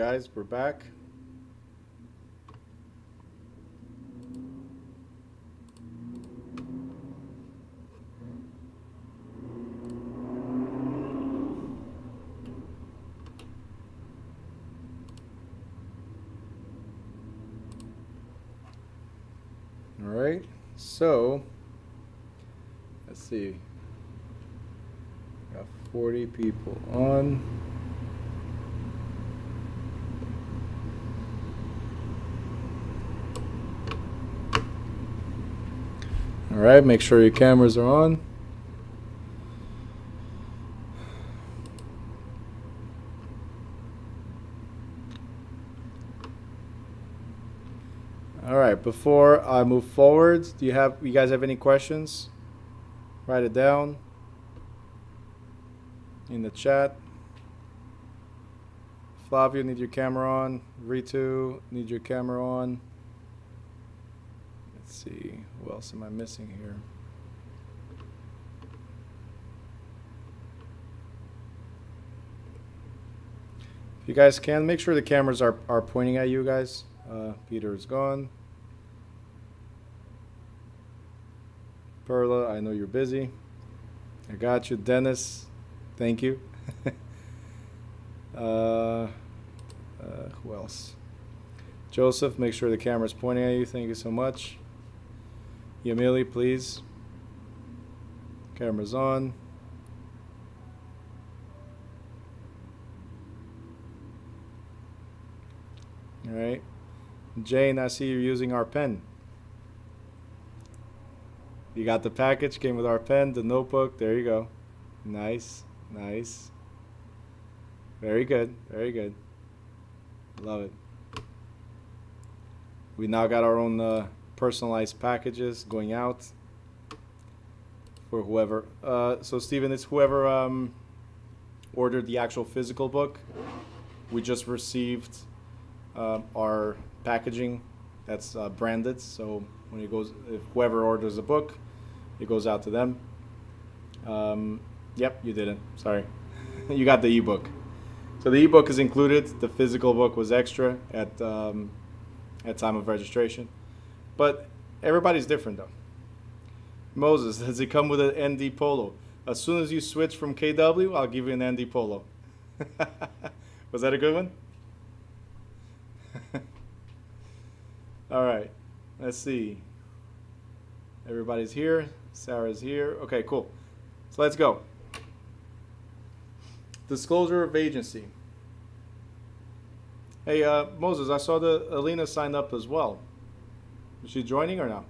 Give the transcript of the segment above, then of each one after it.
guys, we're back. All right, so let's see. Got 40 people on. All right, make sure your cameras are on. All right, before I move forward, you guys have any questions? Write it down in the chat. Flavio, need your camera on. Ritu, need your camera on. Let's see, who else am I missing here? If you guys can, make sure the cameras are pointing at you guys. Peter is gone. Perla, I know you're busy. I got you. Dennis, thank you. Who else? Joseph, make sure the camera's pointing at you. Thank you so much. Yamili, please. Camera's on. All right. Jane, I see you're using our pen. You got the package, came with our pen, the notebook. There you go. Nice, nice. Very good, very good. Love it. We now got our own personalized packages going out for whoever. So Stephen, it's whoever ordered the actual physical book. We just received our packaging that's branded. So when it goes, if whoever orders a book, it goes out to them. Yep, you didn't. Sorry. You got the ebook. So the ebook is included. The physical book was extra at time of registration. But everybody's different though. Moses, does it come with an ND Polo? As soon as you switch from KW, I'll give you an ND Polo. Was that a good one? All right, let's see. Everybody's here. Sarah's here. Okay, cool. So let's go. Disclosure of agency. Hey, Moses, I saw that Alina signed up as well. Is she joining or no?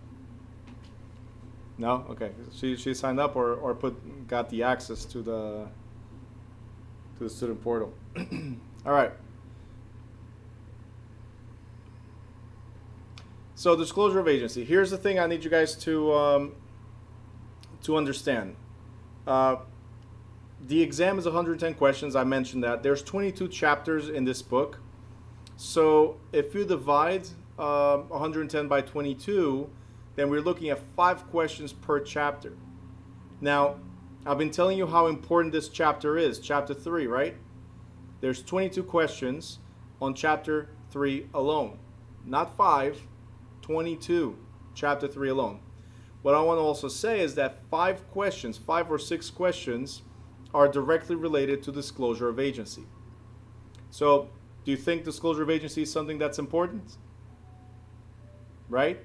No? Okay. She signed up or got the access to the student portal. All right. So disclosure of agency. Here's the thing I need you guys to understand. The exam is 110 questions. I mentioned that. There's 22 chapters in this book. So if you divide 110 by 22, then we're looking at 5 questions per chapter. Now, I've been telling you how important this chapter is. Chapter 3, right? There's 22 questions on chapter 3 alone. Not 5. 22, chapter 3 alone. What I want to also say is that 5 or 6 questions are directly related to disclosure of agency. So, do you think disclosure of agency is something that's important? Right?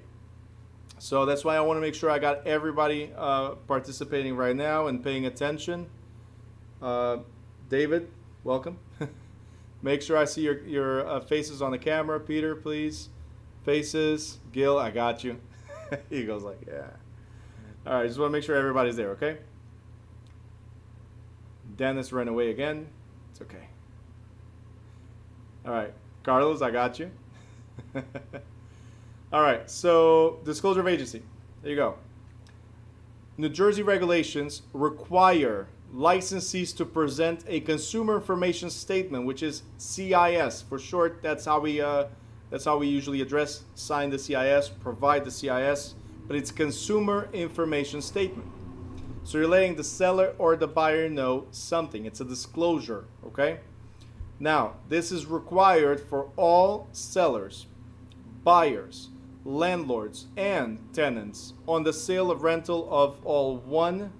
So that's why I want to make sure I got everybody participating right now and paying attention. David, welcome. Make sure I see your faces on the camera. Peter, please. Faces. Gil, I got you. He goes like, yeah. All right, just want to make sure everybody's there, okay? Dennis ran away again. It's okay. All right, Carlos, I got you. All right, so disclosure of agency. There you go. New Jersey regulations require licensees to present a consumer information statement, which is CIS for short. That's how we usually address, sign the CIS, provide the CIS, but it's consumer information statement. So you're letting the seller or the buyer know something. It's a disclosure, okay? Now, this is required for all sellers, buyers, landlords, and tenants on the sale of rental of all 1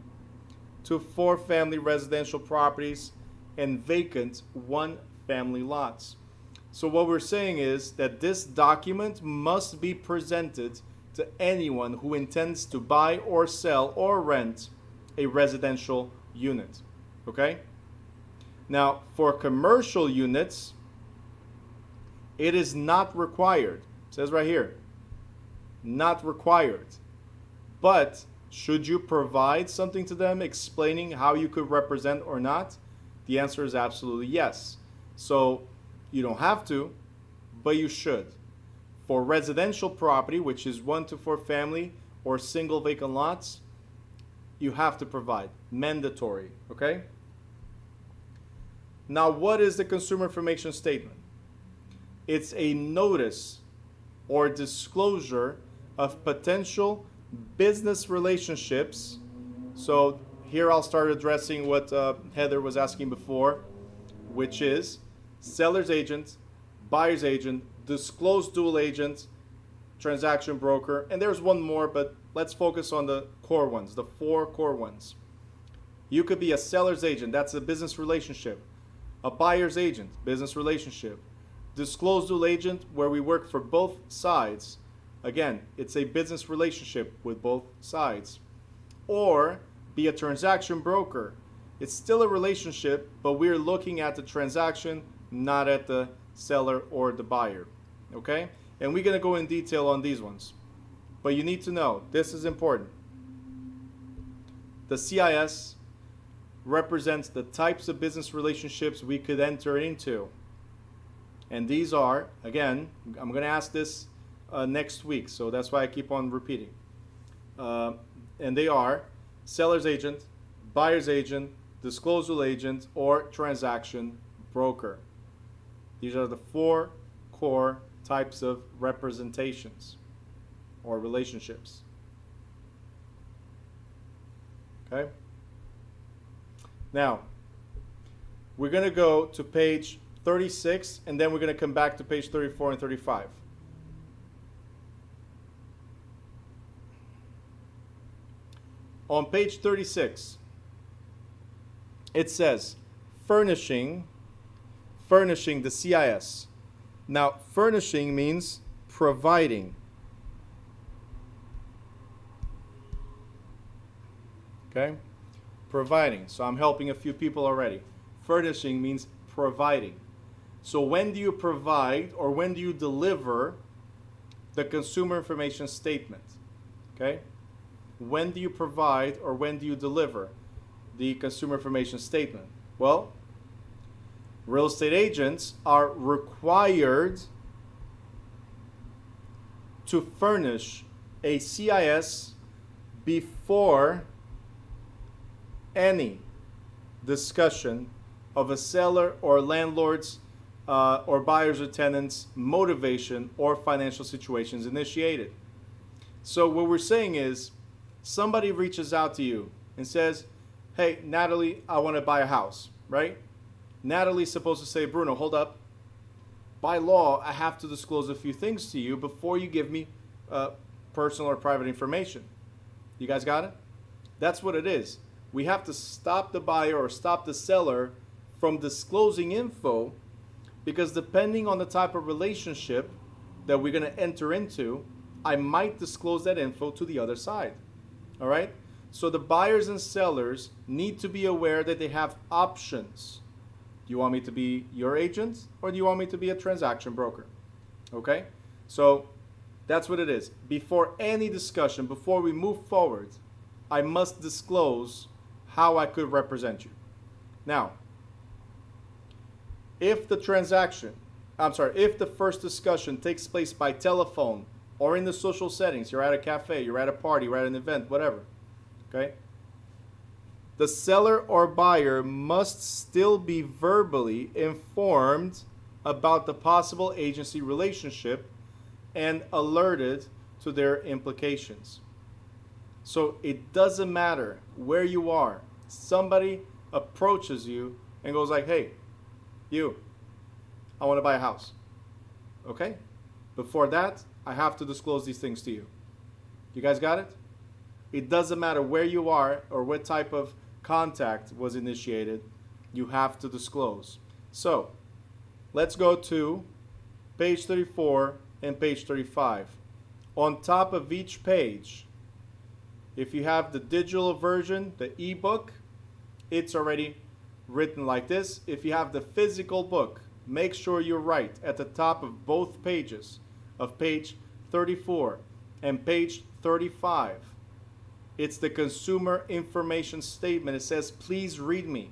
to 4 family residential properties and vacant 1 family lots. So what we're saying is that this document must be presented to anyone who intends to buy or sell or rent a residential unit. Okay? Now, for commercial units, it is not required. It says right here, not required. But should you provide something to them explaining how you could represent or not? The answer is absolutely yes. So you don't have to, but you should. For residential property, which is 1 to 4 family or single vacant lots, you have to provide. Mandatory, okay? Now, what is the consumer information statement? It's a notice or disclosure of potential business relationships. So here I'll start addressing what Heather was asking before, which is seller's agent, buyer's agent, disclosed dual agent, transaction broker, and there's one more, but let's focus on the core ones, the 4 core ones. You could be a seller's agent, that's a business relationship. A buyer's agent, business relationship. Disclosed dual agent, where we work for both sides. Again, it's a business relationship with both sides. Or be a transaction broker. It's still a relationship, but we're looking at the transaction, not at the seller or the buyer. Okay? And we're going to go in detail on these ones. But you need to know, this is important. The CIS represents the types of business relationships we could enter into. And these are, again, I'm going to ask this next week, so that's why I keep on repeating. And they are seller's agent, buyer's agent, disclosed dual agent, or transaction broker. These are the 4 core types of representations or relationships. Okay? Now, we're going to go to page 36, and then we're going to come back to page 34 and 35. On page 36, it says, furnishing the CIS. Now, furnishing means providing. Okay? Providing. So I'm helping a few people already. Furnishing means providing. So when do you provide or when do you deliver the consumer information statement? Okay? When do you provide or when do you deliver the consumer information statement? Well, real estate agents are required to furnish a CIS before any discussion of a seller or landlord's or buyer's or tenant's motivation or financial situations initiated. So what we're saying is somebody reaches out to you and says, hey, Natalie, I want to buy a house, right? Natalie's supposed to say, Bruno, hold up. By law, I have to disclose a few things to you before you give me personal or private information. You guys got it? That's what it is. We have to stop the buyer or stop the seller from disclosing info, because depending on the type of relationship that we're going to enter into, I might disclose that info to the other side. All right? So the buyers and sellers need to be aware that they have options. Do you want me to be your agent or do you want me to be a transaction broker? Okay? So that's what it is. Before any discussion, before we move forward, I must disclose how I could represent you. Now, if the first discussion takes place by telephone or in the social settings, you're at a cafe, you're at a party, you're at an event, whatever, okay? The seller or buyer must still be verbally informed about the possible agency relationship and alerted to their implications. So it doesn't matter where you are. Somebody approaches you and goes like, hey, you, I want to buy a house. Okay? Before that, I have to disclose these things to you. You guys got it? It doesn't matter where you are or what type of contact was initiated, you have to disclose. So, let's go to page 34 and page 35. On top of each page, if you have the digital version, the ebook, it's already written like this. If you have the physical book, make sure you write at the top of both pages of page 34 and page 35. It's the consumer information statement. It says, please read me.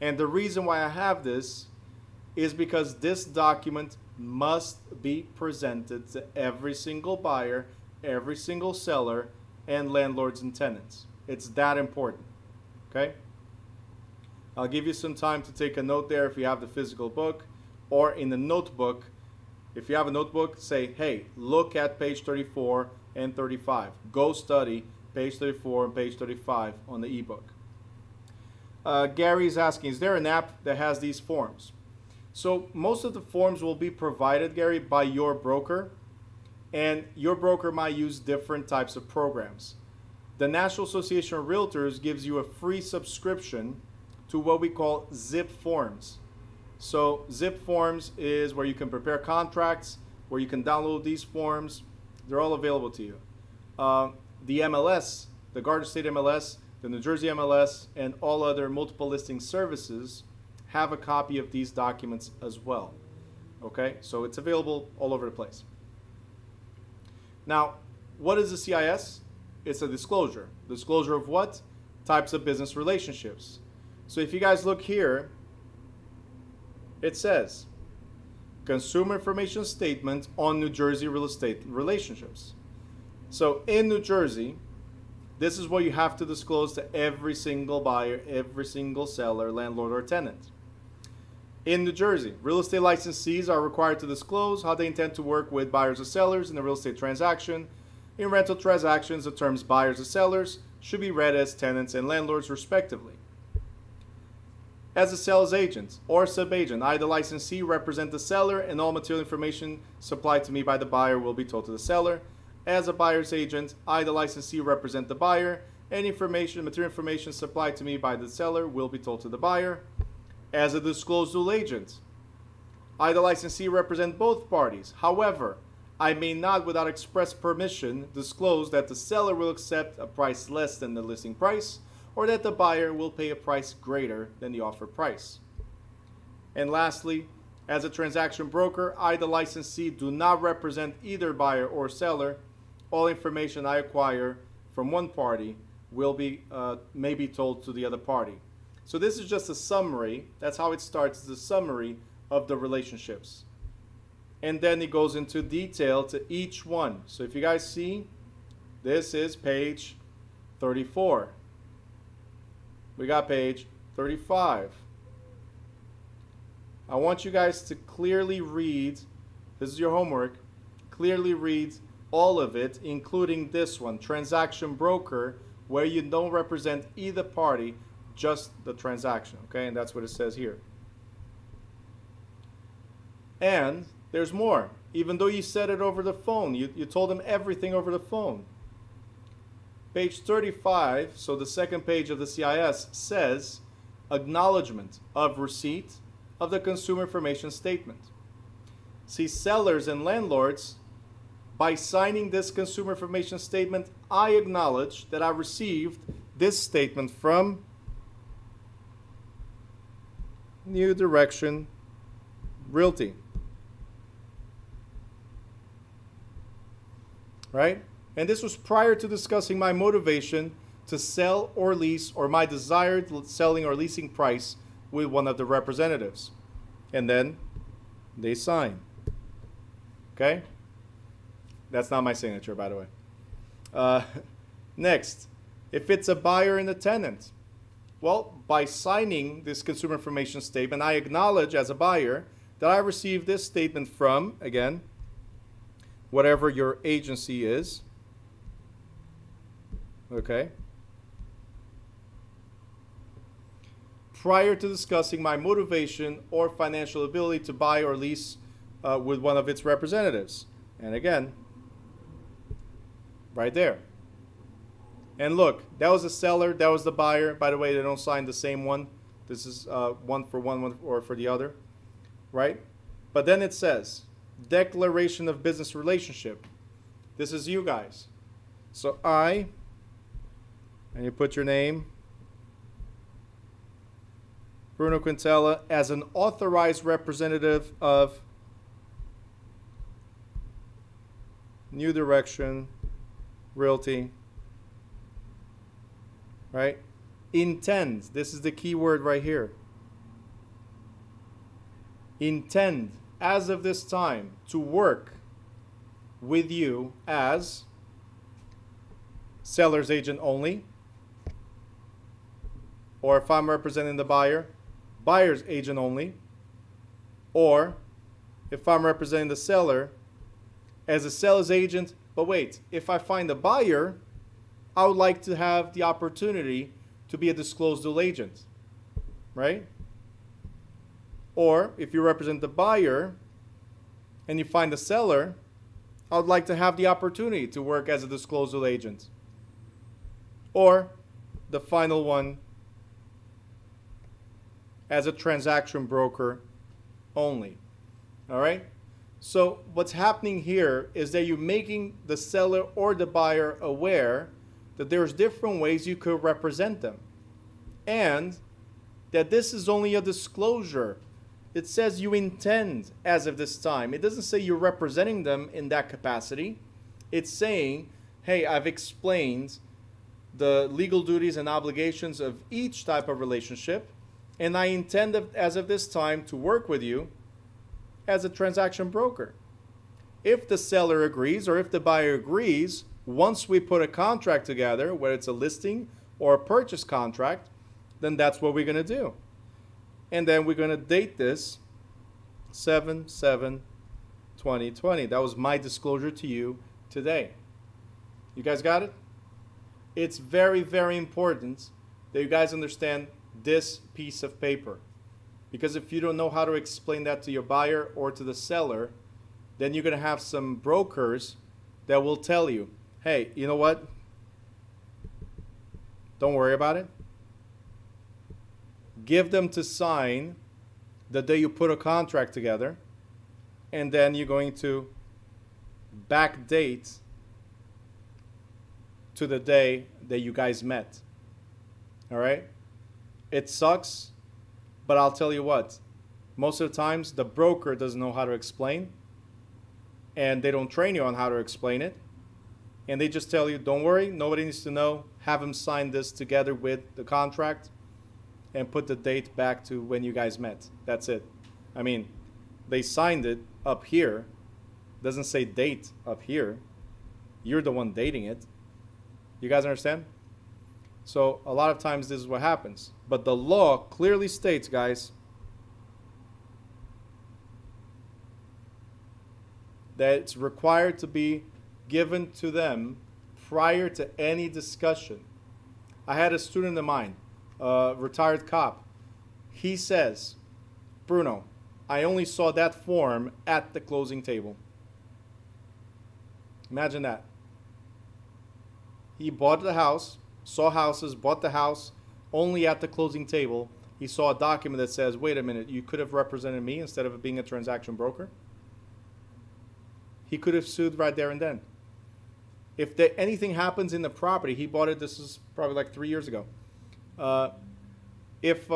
And the reason why I have this is because this document must be presented to every single buyer, every single seller, and landlords and tenants. It's that important. Okay? I'll give you some time to take a note there if you have the physical book, or in the notebook. If you have a notebook, say, hey, look at page 34 and 35. Go study page 34 and page 35 on the ebook. Gary's asking, is there an app that has these forms? So most of the forms will be provided, Gary, by your broker, and your broker might use different types of programs. The National Association of Realtors gives you a free subscription to what we call zip forms. So zip forms is where you can prepare contracts, where you can download these forms. They're all available to you. The MLS, the Garden State MLS, the New Jersey MLS, and all other multiple listing services have a copy of these documents as well. Okay, so it's available all over the place. Now, what is the CIS? It's a disclosure. Disclosure of what? Types of business relationships. So if you guys look here, it says Consumer Information Statement on New Jersey Real Estate Relationships. So in New Jersey, this is what you have to disclose to every single buyer, every single seller, landlord, or tenant. In New Jersey, real estate licensees are required to disclose how they intend to work with buyers or sellers in a real estate transaction. In rental transactions, the terms buyers and sellers should be read as tenants and landlords respectively. As a sales agent or sub-agent, I, the licensee, represent the seller, and all material information supplied to me by the buyer will be told to the seller. As a buyer's agent, I, the licensee, represent the buyer. Any material information supplied to me by the seller will be told to the buyer. As a disclosed dual agent, I, the licensee, represent both parties. However, I may not, without express permission, disclose that the seller will accept a price less than the listing price, or that the buyer will pay a price greater than the offer price. And lastly, as a transaction broker, I, the licensee, do not represent either buyer or seller. All information I acquire from one party will be may be told to the other party. So this is just a summary. That's how it starts, the summary of the relationships. And then it goes into detail to each one. So if you guys see, this is page 34. We got page 35. I want you guys to clearly read, this is your homework, clearly read all of it, including this one, transaction broker, where you don't represent either party, just the transaction, okay? And that's what it says here. And there's more. Even though you said it over the phone, you told them everything over the phone. Page 35, so the second page of the CIS, says acknowledgement of receipt of the consumer information statement. See, sellers and landlords, by signing this consumer information statement, I acknowledge that I received this statement from New Direction Realty. Right? And this was prior to discussing my motivation to sell or lease, or my desired selling or leasing price with one of the representatives. And then they sign. Okay? That's not my signature, by the way. Next, if it's a buyer and a tenant, well, by signing this consumer information statement, I acknowledge as a buyer that I received this statement from, again, whatever your agency is. Okay? prior to discussing my motivation or financial ability to buy or lease with one of its representatives. And again, right there. And look, that was the seller, that was the buyer. By the way, they don't sign the same one. This is one or for the other, right? But then it says, declaration of business relationship. This is you guys. So I, and you put your name, Bruno Quintella, as an authorized representative of New Direction Realty, right? Intend, this is the key word right here. Intend, as of this time, to work with you as seller's agent only, or if I'm representing the buyer, buyer's agent only, or if I'm representing the seller, as a seller's agent. But wait, if I find a buyer, I would like to have the opportunity to be a disclosed agent, right? Or if you represent the buyer and you find the seller, I would like to have the opportunity to work as a disclosed agent. Or the final one, as a transaction broker only. All right? So what's happening here is that you're making the seller or the buyer aware that there's different ways you could represent them. And that this is only a disclosure. It says you intend as of this time. It doesn't say you're representing them in that capacity. It's saying, hey, I've explained the legal duties and obligations of each type of relationship, and I intend as of this time to work with you as a transaction broker. If the seller agrees or if the buyer agrees, once we put a contract together, whether it's a listing or a purchase contract, then that's what we're going to do. And then we're going to date this 7/7/2020. That was my disclosure to you today. You guys got it? It's very, very important that you guys understand this piece of paper. Because if you don't know how to explain that to your buyer or to the seller, then you're going to have some brokers that will tell you, hey, you know what? Don't worry about it. Give them to sign the day you put a contract together, and then you're going to backdate to the day that you guys met. All right? It sucks, but I'll tell you what. Most of the times, the broker doesn't know how to explain, and they don't train you on how to explain it. And they just tell you, don't worry, nobody needs to know. Have them sign this together with the contract and put the date back to when you guys met. That's it. I mean, they signed it up here. Doesn't say date up here. You're the one dating it. You guys understand? So a lot of times this is what happens. But the law clearly states, guys, that it's required to be given to them prior to any discussion. I had a student of mine, a retired cop. He says, Bruno, I only saw that form at the closing table. Imagine that. He bought the house, saw houses, bought the house, only at the closing table. He saw a document that says, wait a minute, you could have represented me instead of being a transaction broker. He could have sued right there and then. If anything happens in the property, he bought it, this is probably like 3 years ago. If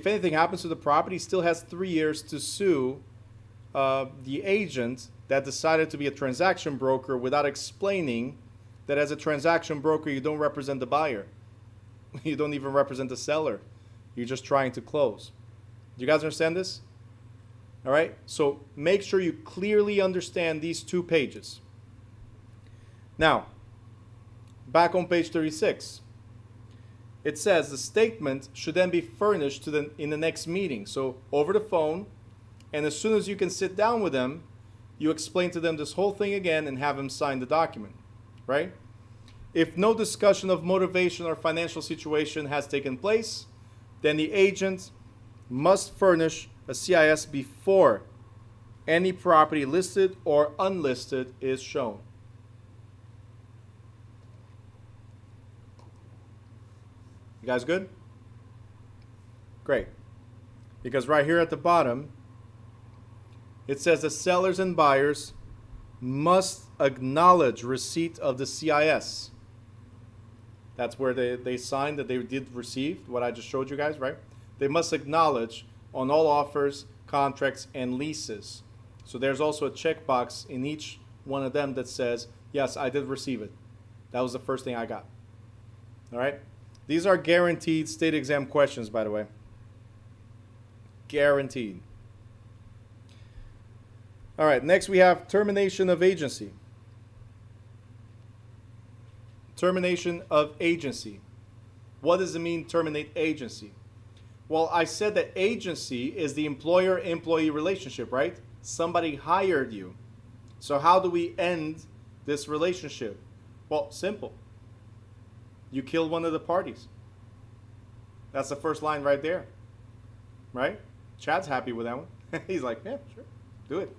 anything happens to the property, he still has 3 years to sue the agent that decided to be a transaction broker without explaining that as a transaction broker, you don't represent the buyer. You don't even represent the seller. You're just trying to close. Do you guys understand this? All right? So make sure you clearly understand these 2 pages. Now, back on page 36. It says the statement should then be furnished in the next meeting. So over the phone, and as soon as you can sit down with them, you explain to them this whole thing again and have them sign the document, right? If no discussion of motivation or financial situation has taken place, then the agent must furnish a CIS before any property listed or unlisted is shown. You guys good? Great. Because right here at the bottom, it says the sellers and buyers must acknowledge receipt of the CIS. That's where they sign that they did receive what I just showed you guys, right? They must acknowledge on all offers, contracts, and leases. So there's also a checkbox in each one of them that says, yes, I did receive it. That was the first thing I got. All right? These are guaranteed state exam questions, by the way. Guaranteed. All right, next we have termination of agency. Termination of agency. What does it mean, terminate agency? Well, I said that agency is the employer-employee relationship, right? Somebody hired you. So how do we end this relationship? Well, simple. You kill one of the parties. That's the first line right there. Right? Chad's happy with that one. He's like, yeah, sure, do it.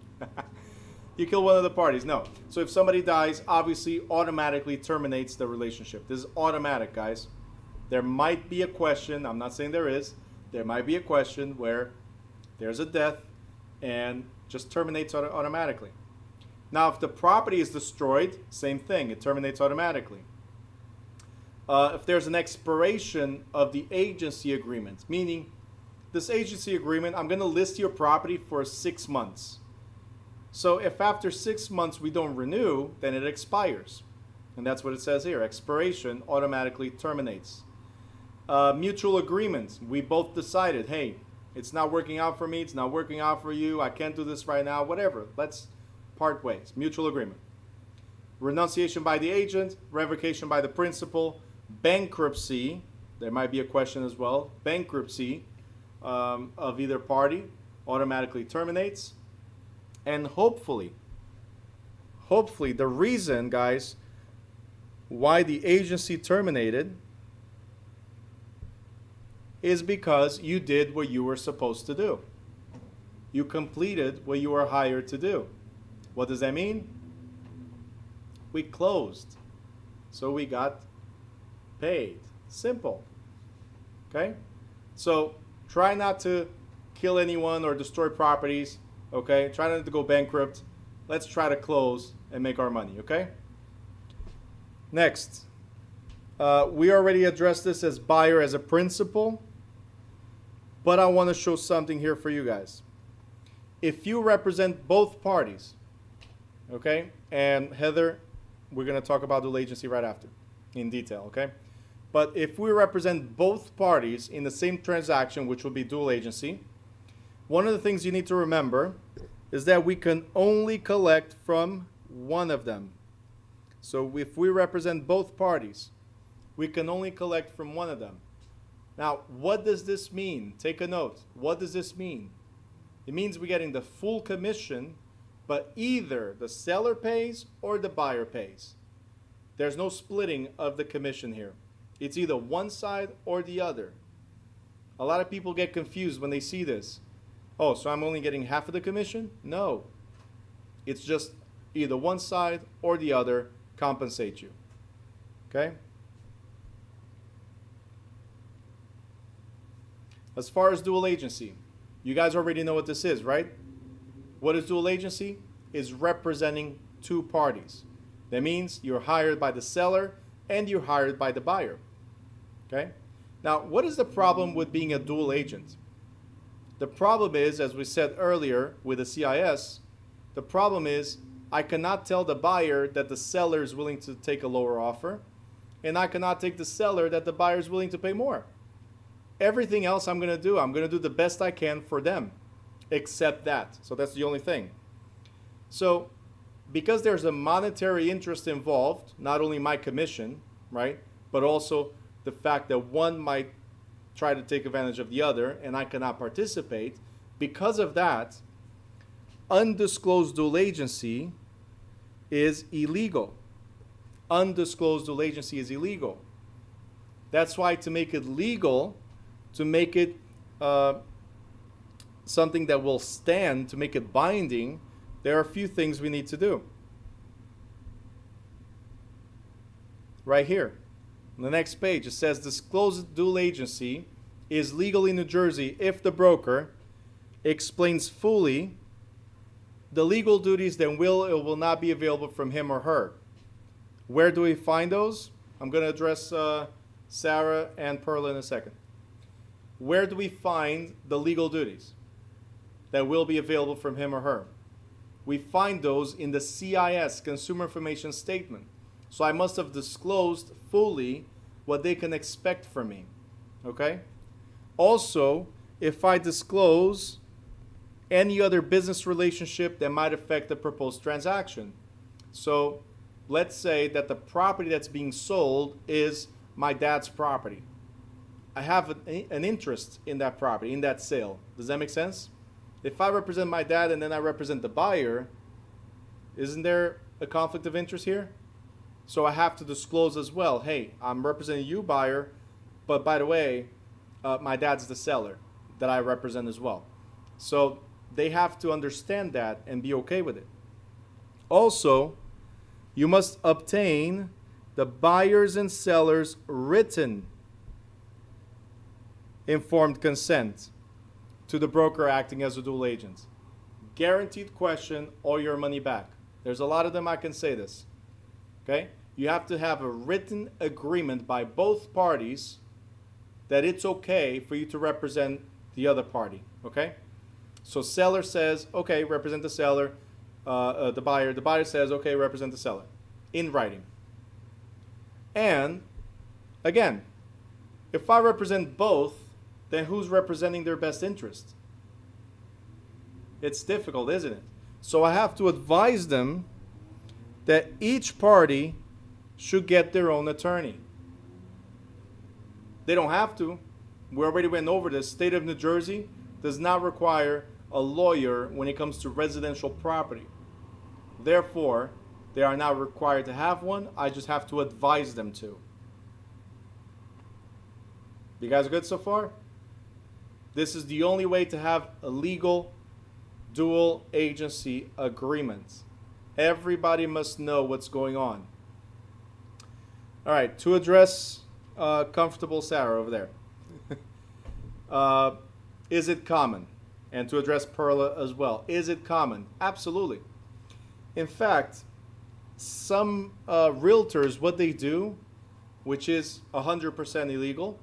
You kill one of the parties. No. So if somebody dies, obviously automatically terminates the relationship. This is automatic, guys. There might be a question, I'm not saying there is, there might be a question where there's a death and just terminates automatically. Now, if the property is destroyed, same thing, it terminates automatically. If there's an expiration of the agency agreement, meaning this agency agreement, I'm going to list your property for 6 months. So if after 6 months we don't renew, then it expires. And that's what it says here. Expiration automatically terminates. Mutual agreements. We both decided, hey, it's not working out for me. It's not working out for you. I can't do this right now. Whatever. Let's part ways. Mutual agreement. Renunciation by the agent. Revocation by the principal. Bankruptcy. There might be a question as well. Bankruptcy of either party automatically terminates. And hopefully, the reason, guys, why the agency terminated is because you did what you were supposed to do. You completed what you were hired to do. What does that mean? We closed. So we got paid. Simple. Okay? So try not to kill anyone or destroy properties. Okay, try not to go bankrupt. Let's try to close and make our money, okay? Next, we already addressed this as buyer as a principal, but I want to show something here for you guys. If you represent both parties, okay, and Heather, we're going to talk about dual agency right after in detail, okay? But if we represent both parties in the same transaction, which would be dual agency, one of the things you need to remember is that we can only collect from one of them. So if we represent both parties, we can only collect from one of them. Now, what does this mean? Take a note. What does this mean? It means we're getting the full commission, but either the seller pays or the buyer pays. There's no splitting of the commission here. It's either one side or the other. A lot of people get confused when they see this. Oh, so I'm only getting half of the commission? No. It's just either one side or the other compensate you. Okay? As far as dual agency, you guys already know what this is, right? What is dual agency? Is representing two parties. That means you're hired by the seller and you're hired by the buyer. Okay? Now, what is the problem with being a dual agent? The problem is, as we said earlier with the CIS, the problem is I cannot tell the buyer that the seller is willing to take a lower offer, and I cannot take the seller that the buyer is willing to pay more. Everything else I'm going to do the best I can for them, except that. So that's the only thing. So because there's a monetary interest involved, not only my commission, right, but also the fact that one might try to take advantage of the other and I cannot participate, because of that, undisclosed dual agency is illegal. Undisclosed dual agency is illegal. That's why to make it legal to make it something that will stand, to make it binding, there are a few things we need to do. Right here, on the next page, it says disclosed dual agency is legal in New Jersey if the broker explains fully the legal duties that will or will not be available from him or her. Where do we find those? I'm going to address Sarah and Perla in a second. Where do we find the legal duties that will be available from him or her? We find those in the CIS, Consumer Information Statement. So I must have disclosed fully what they can expect from me. Okay? Also, if I disclose any other business relationship that might affect the proposed transaction. So let's say that the property that's being sold is my dad's property. I have an interest in that property, in that sale. Does that make sense? If I represent my dad and then I represent the buyer, isn't there a conflict of interest here? So I have to disclose as well, hey, I'm representing you, buyer, but by the way, my dad's the seller that I represent as well. So they have to understand that and be okay with it. Also, you must obtain the buyer's and seller's written informed consent to the broker acting as a dual agent. Guaranteed question, all your money back. There's a lot of them I can say this. Okay? You have to have a written agreement by both parties that it's okay for you to represent the other party. Okay? So seller says, okay, represent the seller. The buyer. The buyer says, okay, represent the seller. In writing. And, again, if I represent both, then who's representing their best interest? It's difficult, isn't it? So I have to advise them that each party should get their own attorney. They don't have to. We already went over this. State of New Jersey does not require a lawyer when it comes to residential property. Therefore, they are not required to have one. I just have to advise them to. You guys good so far? This is the only way to have a legal dual agency agreement. Everybody must know what's going on. All right, to address comfortable Sarah over there. Is it common? And to address Perla as well. Is it common? Absolutely. In fact, some realtors, what they do, which is 100% illegal,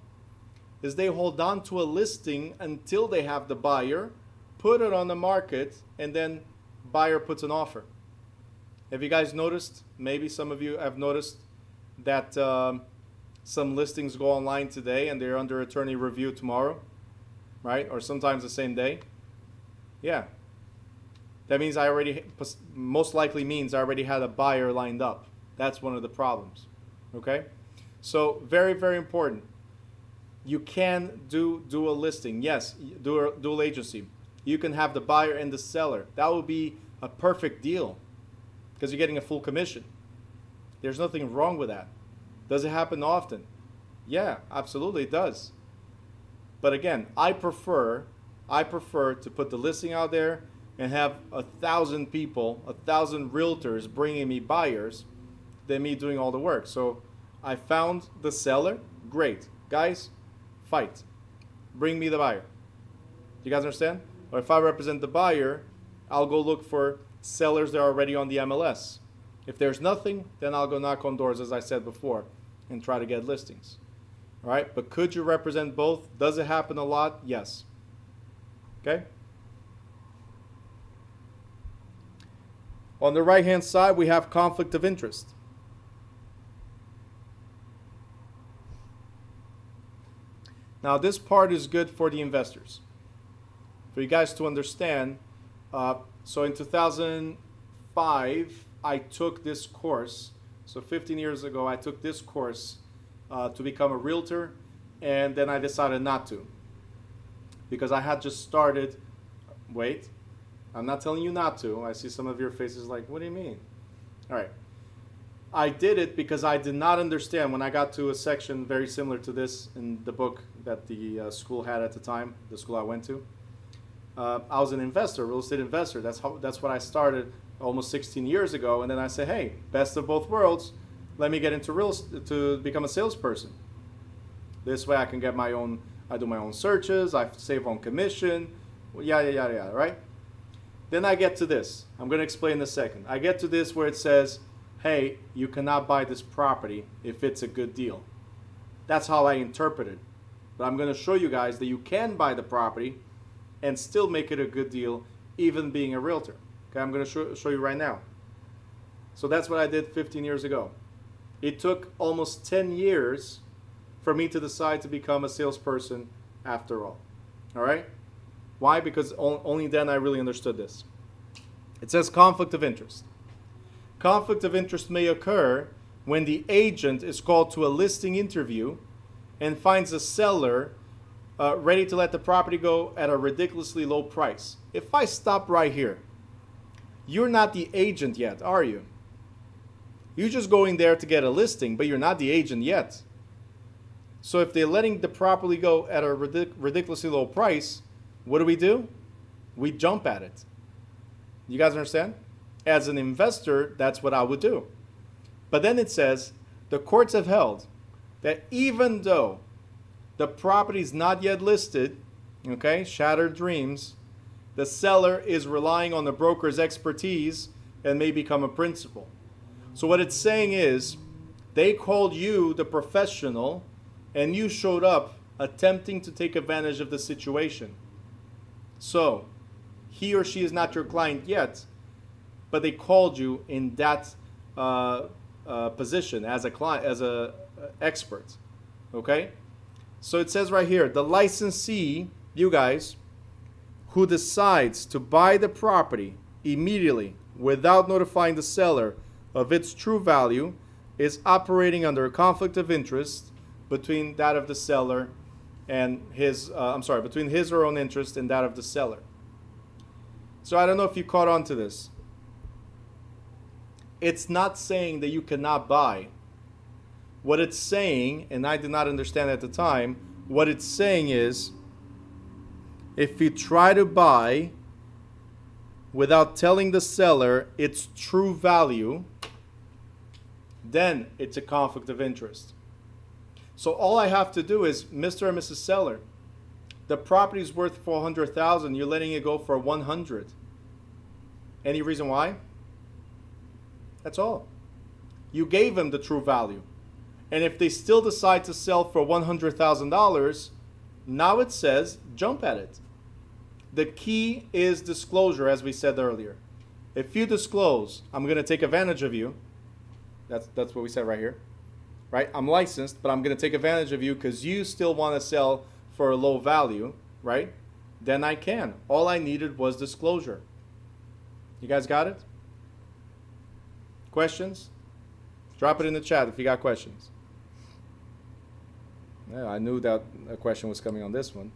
is they hold on to a listing until they have the buyer, put it on the market, and then buyer puts an offer. Have you guys noticed? Maybe some of you have noticed that some listings go online today and they're under attorney review tomorrow, right? Or sometimes the same day. Yeah. That means most likely means I already had a buyer lined up. That's one of the problems. Okay? So very, very important. You can do dual listing. Yes, dual agency. You can have the buyer and the seller. That would be a perfect deal because you're getting a full commission. There's nothing wrong with that. Does it happen often? Yeah, absolutely it does. But again, I prefer to put the listing out there and have 1,000 people, 1,000 realtors bringing me buyers than me doing all the work. So I found the seller. Great. Guys, fight. Bring me the buyer. You guys understand? Or if I represent the buyer, I'll go look for sellers that are already on the MLS. If there's nothing, then I'll go knock on doors, as I said before, and try to get listings. All right? But could you represent both? Does it happen a lot? Yes. Okay? On the right-hand side, we have conflict of interest. Now, this part is good for the investors. For you guys to understand, so in 2005, I took this course. So 15 years ago, I took this course to become a realtor, and then I decided not to. Because I had just started, wait, I'm not telling you not to. I see some of your faces like, what do you mean? All right. I did it because I did not understand when I got to a section very similar to this in the book that the school had at the time, the school I went to. I was an investor, real estate investor. That's what I started almost 16 years ago. And then I said, hey, best of both worlds. Let me get into to become a salesperson. This way I can get my own, I do my own searches, I save on commission, yada, yada, yada, right? Then I get to this. I'm going to explain in a second. I get to this where it says, hey, you cannot buy this property if it's a good deal. That's how I interpret it. But I'm going to show you guys that you can buy the property and still make it a good deal, even being a realtor. Okay, I'm going to show you right now. So that's what I did 15 years ago. It took almost 10 years for me to decide to become a salesperson after all. All right? Why? Because only then I really understood this. It says conflict of interest. Conflict of interest may occur when the agent is called to a listing interview and finds a seller ready to let the property go at a ridiculously low price. If I stop right here, you're not the agent yet, are you? You're just going there to get a listing, but you're not the agent yet. So if they're letting the property go at a ridiculously low price, what do? We jump at it. You guys understand? As an investor, that's what I would do. But then it says, the courts have held that even though the property is not yet listed, okay, shattered dreams, the seller is relying on the broker's expertise and may become a principal. So what it's saying is, they called you the professional and you showed up attempting to take advantage of the situation. So he or she is not your client yet, but they called you in that position as a client, as a expert. Okay? So it says right here, the licensee, you guys, who decides to buy the property immediately without notifying the seller of its true value is operating under a conflict of interest between that of the seller and his, between his or her own interest and that of the seller. So I don't know if you caught on to this. It's not saying that you cannot buy. What it's saying, and I did not understand at the time, what it's saying is, if you try to buy without telling the seller its true value, then it's a conflict of interest. So all I have to do is, Mr. and Mrs. Seller, the property is worth $400,000. You're letting it go for $100,000. Any reason why? That's all. You gave them the true value. And if they still decide to sell for $100,000, now it says jump at it. The key is disclosure, as we said earlier. If you disclose, I'm going to take advantage of you. That's what we said right here. Right? I'm licensed, but I'm going to take advantage of you because you still want to sell for a low value, right? Then I can. All I needed was disclosure. You guys got it? Questions? Drop it in the chat if you got questions. Yeah, I knew that a question was coming on this one.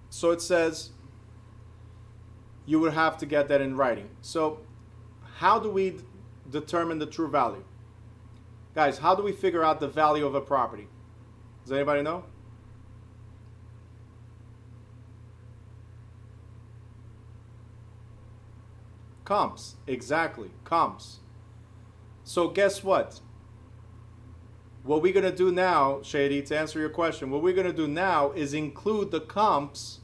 So it says you would have to get that in writing. So how do we determine the true value? Guys, how do we figure out the value of a property? Does anybody know? Comps, exactly, comps. So guess what? What we're going to do now, Shady, to answer your question, what we're going to do now is include the comps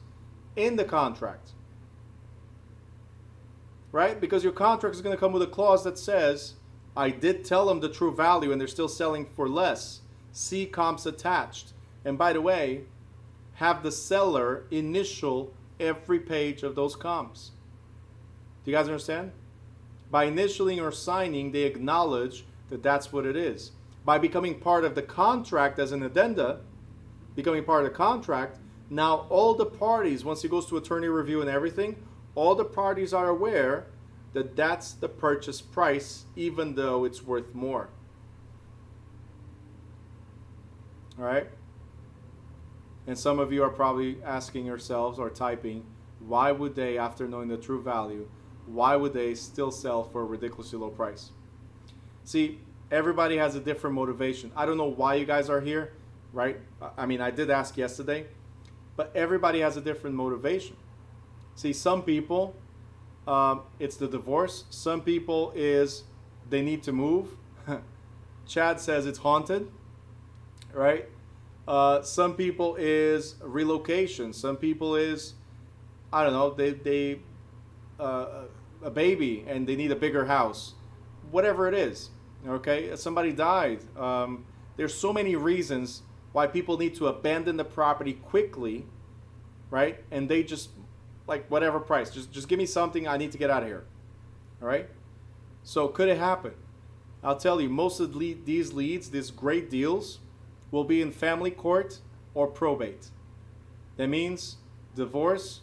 in the contract. Right? Because your contract is going to come with a clause that says, I did tell them the true value and they're still selling for less. See comps attached. And by the way, have the seller initial every page of those comps. Do you guys understand? By initialing or signing, they acknowledge that that's what it is. By becoming part of the contract as an addenda, becoming part of the contract, now all the parties, once it goes to attorney review and everything, all the parties are aware that that's the purchase price, even though it's worth more. All right? And some of you are probably asking yourselves or typing, Why would they, after knowing the true value, why would they still sell for a ridiculously low price? See, everybody has a different motivation. I don't know why you guys are here, right? I mean, I did ask yesterday, but everybody has a different motivation. See, some people, it's the divorce. Some people is they need to move. Chad says it's haunted, right? Some people is relocation. Some people is, I don't know, they a baby and they need a bigger house. Whatever it is, okay? Somebody died. There's so many reasons why people need to abandon the property quickly, right? And they just, like, whatever price. Just give me something. I need to get out of here, all right? So could it happen? I'll tell you, most of these leads, these great deals, will be in family court or probate. That means divorce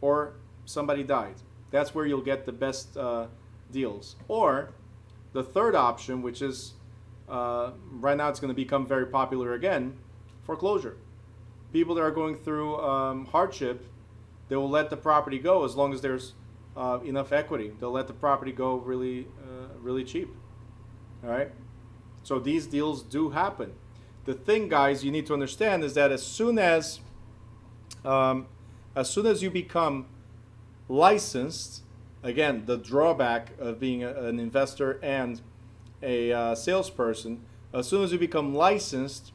or somebody died. That's where you'll get the best deals. Or the third option, which is right now it's going to become very popular again, foreclosure. People that are going through hardship, they will let the property go as long as there's enough equity. They'll let the property go really, really cheap. All right. So these deals do happen. The thing, guys, you need to understand is that as soon as you become licensed, again, the drawback of being an investor and a salesperson, as soon as you become licensed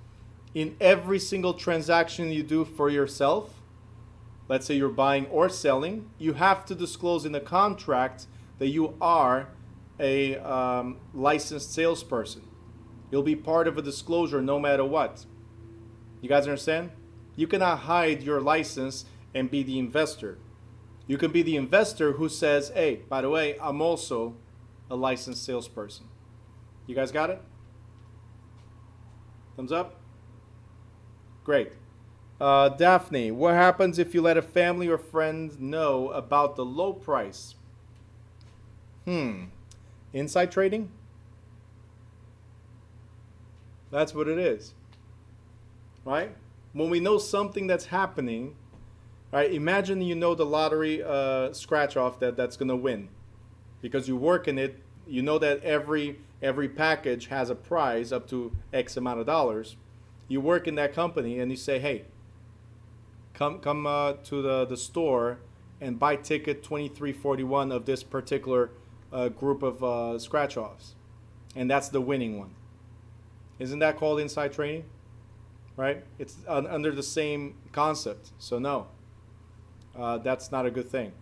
in every single transaction you do for yourself, let's say you're buying or selling, you have to disclose in the contract that you are a licensed salesperson. You'll be part of a disclosure no matter what. You guys understand? You cannot hide your license and be the investor. You can be the investor who says, hey, by the way, I'm also a licensed salesperson. You guys got it? Thumbs up? Great. Daphne, what happens if you let a family or friend know about the low price? Inside trading? That's what it is. Right? When we know something that's happening, right? Imagine you know the lottery scratch off that's going to win. Because you work in it, you know that every package has a prize up to X amount of dollars. You work in that company and you say, hey, come to the store and buy ticket 2341 of this particular group of scratch offs. And that's the winning one. Isn't that called inside trading? Right? It's under the same concept. So no, that's not a good thing.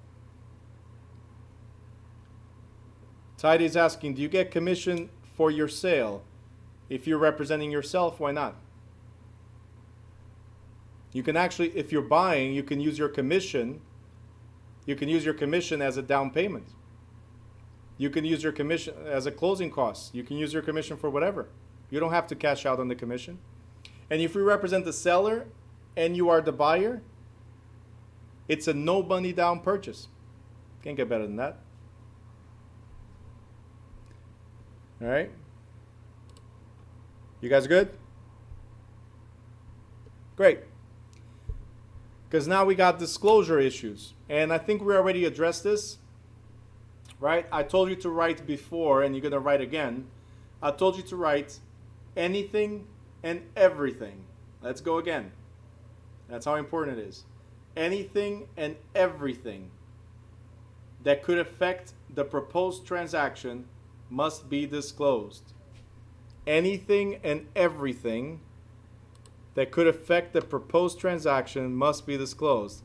Tidy is asking, do you get commission for your sale? If you're representing yourself, why not? You can actually, if you're buying, you can use your commission. You can use your commission as a down payment. You can use your commission as a closing cost. You can use your commission for whatever. You don't have to cash out on the commission. And if you represent the seller and you are the buyer, it's a no money down purchase. Can't get better than that. All right. You guys good? Great. Because now we got disclosure issues. And I think we already addressed this, right? I told you to write before, and you're going to write again. I told you to write anything and everything. Let's go again. That's how important it is. Anything and everything that could affect the proposed transaction must be disclosed. Anything and everything that could affect the proposed transaction must be disclosed.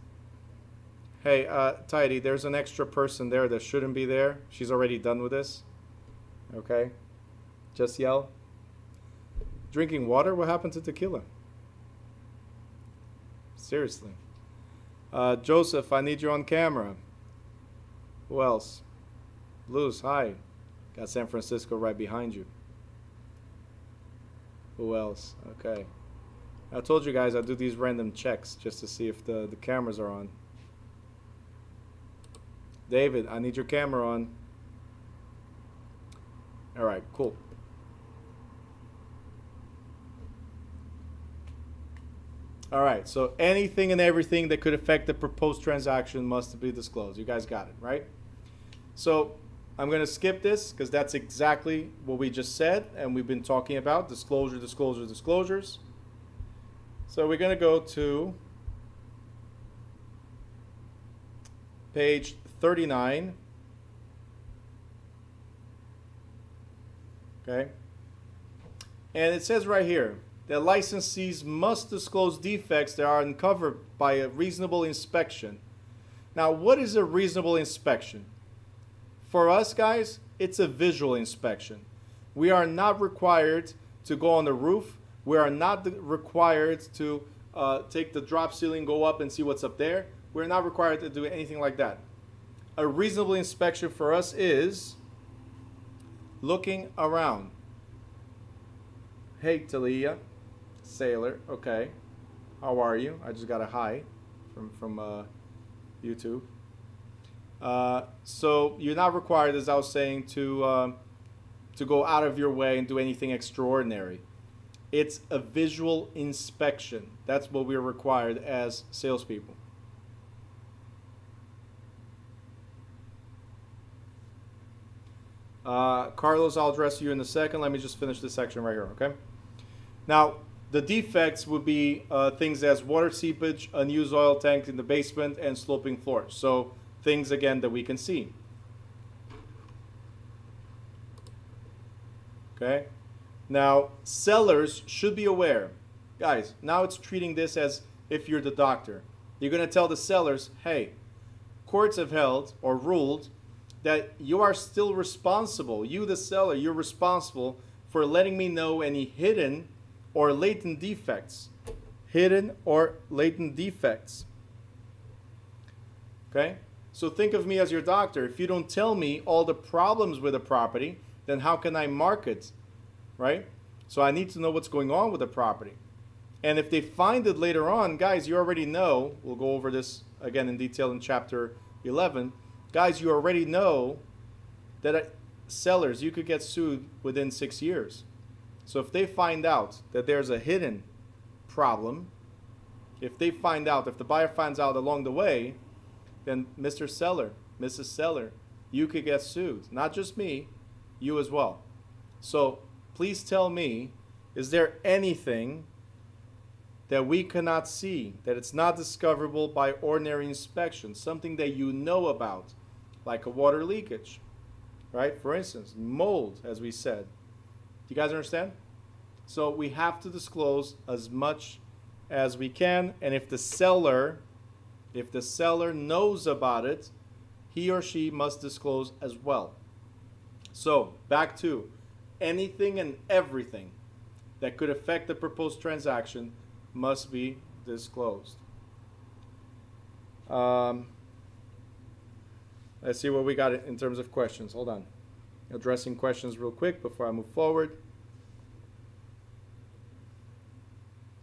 Hey, Tidy, there's an extra person there that shouldn't be there. She's already done with this. Okay? Just yell. Drinking water? What happened to tequila? Seriously. Joseph, I need you on camera. Who else? Luz, hi. Got San Francisco right behind you. Who else? Okay. I told you guys I'd do these random checks just to see if the cameras are on. David, I need your camera on. All right, cool. All right, so anything and everything that could affect the proposed transaction must be disclosed. You guys got it, right? So I'm going to skip this because that's exactly what we just said and we've been talking about, disclosure, disclosure, disclosures. So we're going to go to page 39. Okay? And it says right here that licensees must disclose defects that are uncovered by a reasonable inspection. Now, what is a reasonable inspection? For us, guys, it's a visual inspection. We are not required to go on the roof. We are not required to take the drop ceiling, go up and see what's up there. We're not required to do anything like that. A reasonable inspection for us is looking around. Hey, Talia, sailor, okay. How are you? I just got a hi from YouTube. So you're not required, as I was saying, to go out of your way and do anything extraordinary. It's a visual inspection. That's what we're required as salespeople. Carlos, I'll address you in a second. Let me just finish this section right here, okay? Now, the defects would be things as water seepage, unused oil tank in the basement, and sloping floors. So things, again, that we can see. Okay? Now, sellers should be aware. Guys, now it's treating this as if you're the doctor. You're going to tell the sellers, hey, courts have held or ruled that you are still responsible. You, the seller, you're responsible for letting me know any hidden or latent defects. Hidden or latent defects. Okay? So think of me as your doctor. If you don't tell me all the problems with the property, then how can I market? Right? So I need to know what's going on with the property. And if they find it later on, guys, you already know, we'll go over this again in detail in chapter 11. Guys, you already know that sellers, you could get sued within 6 years. So if they find out that there's a hidden problem, if they find out, if the buyer finds out along the way, then Mr. Seller, Mrs. Seller, you could get sued. Not just me, you as well. So please tell me, is there anything that we cannot see, that it's not discoverable by ordinary inspection, something that you know about, like a water leakage, right? For instance, mold, as we said. Do you guys understand? So we have to disclose as much as we can, and if the seller knows about it, he or she must disclose as well. So back to anything and everything that could affect the proposed transaction must be disclosed. Let's see what we got in terms of questions. Hold on. Addressing questions real quick before I move forward.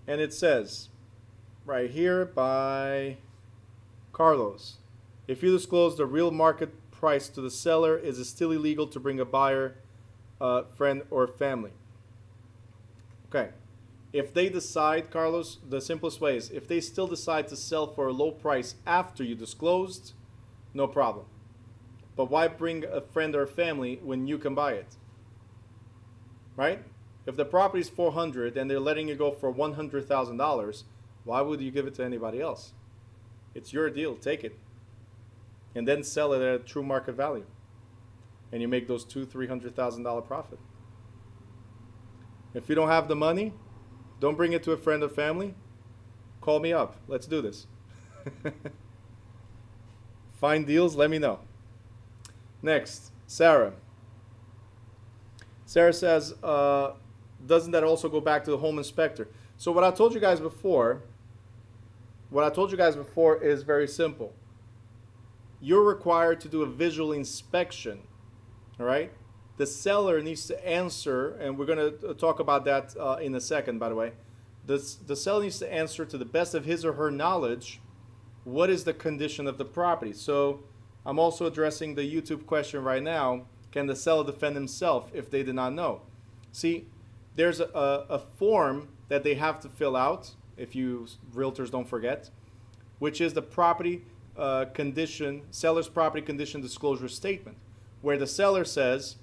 And it says, right here by Carlos, if you disclose the real market price to the seller, is it still illegal to bring a buyer, friend, or family? Okay. If they decide, Carlos, the simplest way is, if they still decide to sell for a low price after you disclosed, no problem. But why bring a friend or a family when you can buy it? Right? If the property is $400,000 and they're letting you go for $100,000, why would you give it to anybody else? It's your deal. Take it. And then sell it at a true market value. And you make those $200,000-$300,000 profit. If you don't have the money, don't bring it to a friend or family. Call me up. Let's do this. Find deals, let me know. Next, Sarah. Sarah says, doesn't that also go back to the home inspector? So what I told you guys before is very simple. You're required to do a visual inspection, all right? The seller needs to answer, and we're going to talk about that in a second, by the way. The seller needs to answer to the best of his or her knowledge what is the condition of the property. So I'm also addressing the YouTube question right now. Can the seller defend himself if they did not know? See, there's a form that they have to fill out, if you realtors don't forget, which is the seller's property condition disclosure statement, where the seller says,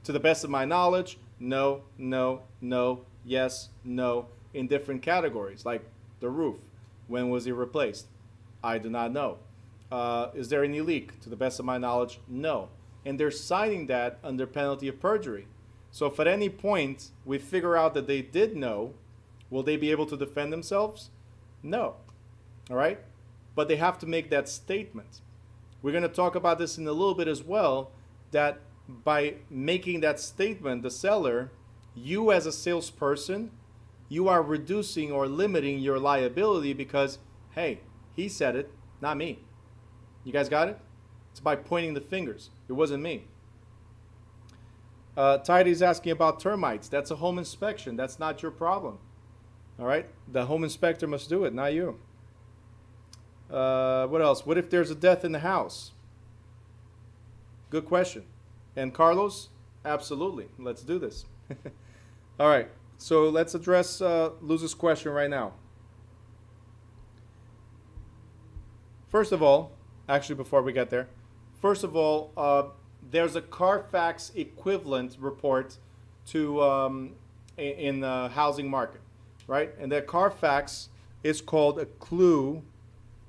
to the best of my knowledge, no, no, no, yes, no, in different categories, like the roof. When was it replaced? I do not know. Is there any leak? To the best of my knowledge, no. And they're signing that under penalty of perjury. So if at any point we figure out that they did know, will they be able to defend themselves? No. All right? But they have to make that statement. We're going to talk about this in a little bit as well, that by making that statement, the seller, you as a salesperson, you are reducing or limiting your liability because, hey, he said it, not me. You guys got it? It's by pointing the fingers. It wasn't me. Tidy's asking about termites. That's a home inspection. That's not your problem. All right? The home inspector must do it, not you. What else? What if there's a death in the house? Good question. And Carlos? Absolutely. Let's do this. All right. So let's address Luz's question right now. First of all, actually before we get there, first of all, there's a Carfax equivalent report to in the housing market, right? And that Carfax is called a clue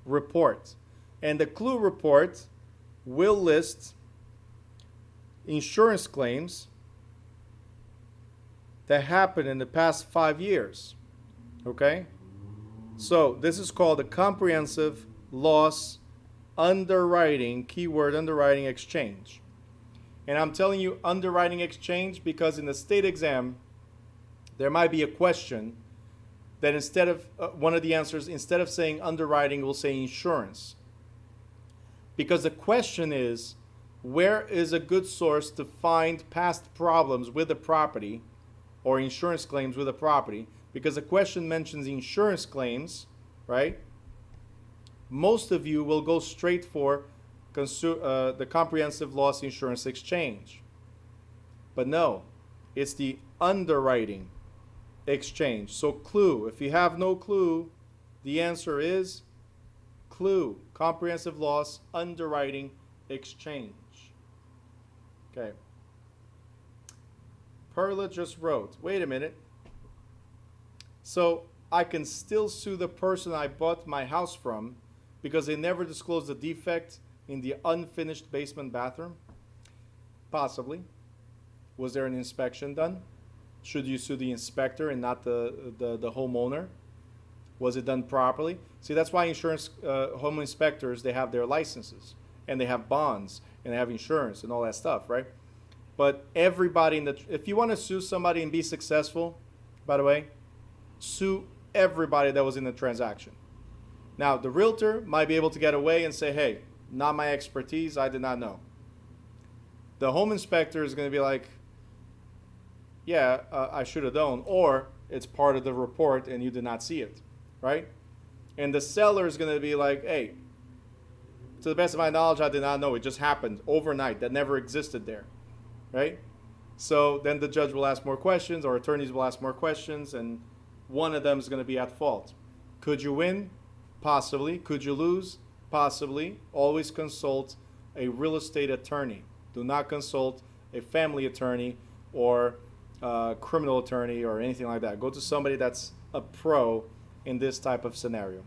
report. And the clue report will list insurance claims that happened in the past 5 years. Okay? So this is called a comprehensive loss underwriting, keyword underwriting exchange. And I'm telling you underwriting exchange because in the state exam, there might be a question that instead of one of the answers, instead of saying underwriting, will say insurance. Because the question is, where is a good source to find past problems with the property or insurance claims with a property? Because the question mentions insurance claims, right? Most of you will go straight for the comprehensive loss insurance exchange. But no, it's the underwriting exchange. So clue, if you have no clue, the answer is clue, comprehensive loss underwriting exchange. Okay. Perla just wrote, wait a minute. So I can still sue the person I bought my house from because they never disclosed the defect in the unfinished basement bathroom? Possibly. Was there an inspection done? Should you sue the inspector and not the homeowner? Was it done properly? See, that's why insurance home inspectors, they have their licenses and they have bonds and they have insurance and all that stuff, right? But everybody if you want to sue somebody and be successful, by the way, sue everybody that was in the transaction. Now, the realtor might be able to get away and say, hey, not my expertise, I did not know. The home inspector is going to be like, yeah, I should have known, or it's part of the report and you did not see it, right? And the seller is going to be like, hey, to the best of my knowledge, I did not know. It just happened overnight. That never existed there, right? So then the judge will ask more questions, or attorneys will ask more questions, and one of them is going to be at fault. Could you win? Possibly. Could you lose? Possibly. Always consult a real estate attorney. Do not consult a family attorney or a criminal attorney or anything like that. Go to somebody that's a pro in this type of scenario.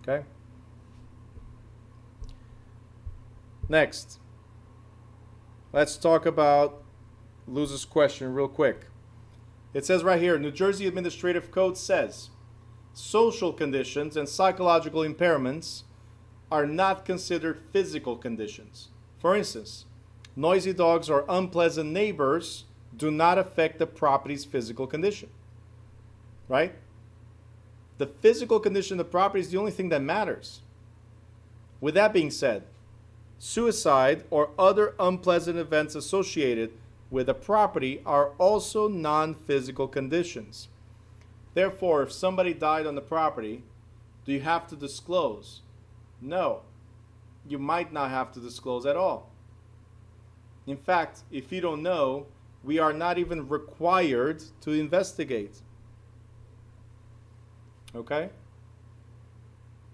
Okay? Next, let's talk about Luz's question real quick. It says right here, New Jersey Administrative Code says, social conditions and psychological impairments are not considered physical conditions. For instance, noisy dogs or unpleasant neighbors do not affect the property's physical condition, right? The physical condition of the property is the only thing that matters. With that being said, suicide or other unpleasant events associated with a property are also non-physical conditions. Therefore, if somebody died on the property, do you have to disclose? No. You might not have to disclose at all. In fact, if you don't know, we are not even required to investigate. Okay?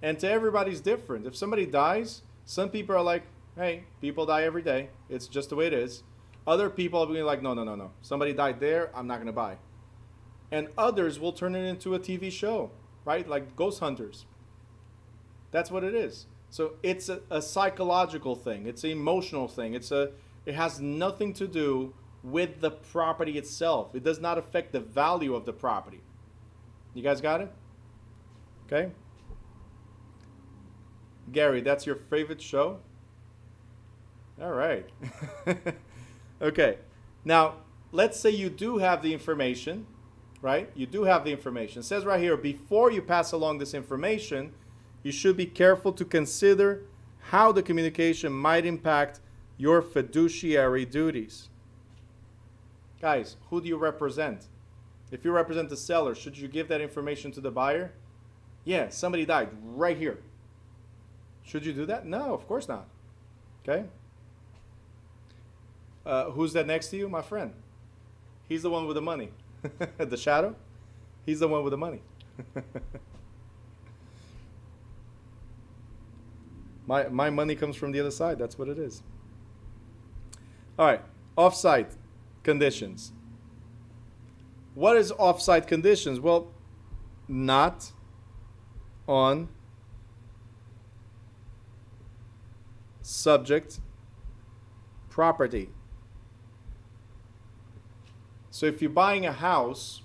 And to everybody's different. If somebody dies, some people are like, hey, people die every day. It's just the way it is. Other people will be like, no, no, no, no. Somebody died there, I'm not going to buy. And others will turn it into a TV show, right? Like Ghost Hunters. That's what it is. So it's a psychological thing. It's an emotional thing. It has nothing to do with the property itself. It does not affect the value of the property. You guys got it? Okay. Gary, that's your favorite show? All right. Okay. Now, let's say you do have the information, right? You do have the information. It says right here, before you pass along this information, you should be careful to consider how the communication might impact your fiduciary duties. Guys, who do you represent? If you represent the seller, should you give that information to the buyer? Yeah, somebody died right here. Should you do that? No, of course not. Okay? Who's that next to you? My friend. He's the one with the money. The shadow? He's the one with the money. My money comes from the other side. That's what it is. All right. Off-site conditions. What is off-site conditions? Well, not on subject property. So if you're buying a house,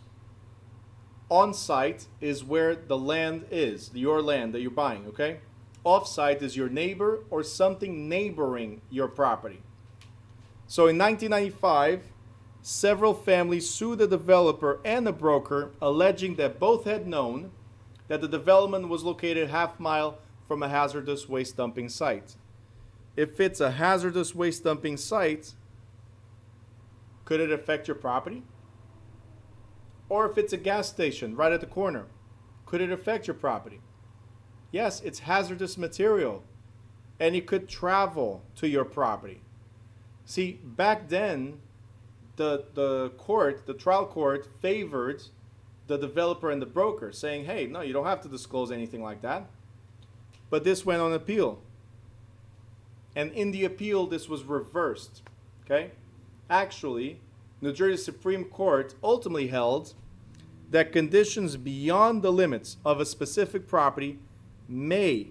on-site is where the land is, your land that you're buying, okay? Off-site is your neighbor or something neighboring your property. So in 1995, several families sued the developer and the broker, alleging that both had known that the development was located half-mile from a hazardous waste dumping site. If it's a hazardous waste dumping site, could it affect your property? Or if it's a gas station right at the corner, could it affect your property? Yes, it's hazardous material, and it could travel to your property. See, back then, the trial court favored the developer and the broker, saying, hey, no, you don't have to disclose anything like that. But this went on appeal. And in the appeal, this was reversed. Okay? Actually, New Jersey Supreme Court ultimately held that conditions beyond the limits of a specific property may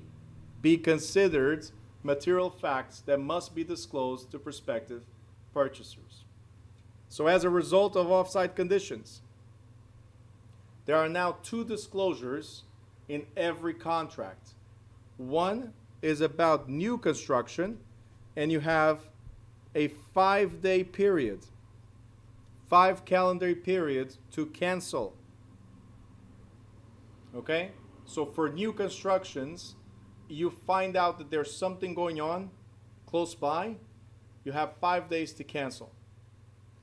be considered material facts that must be disclosed to prospective purchasers. So as a result of off-site conditions, there are now 2 disclosures in every contract. One is about new construction, and you have a 5-day period, 5 calendar periods to cancel. Okay? So for new constructions, you find out that there's something going on close by, you have 5 days to cancel.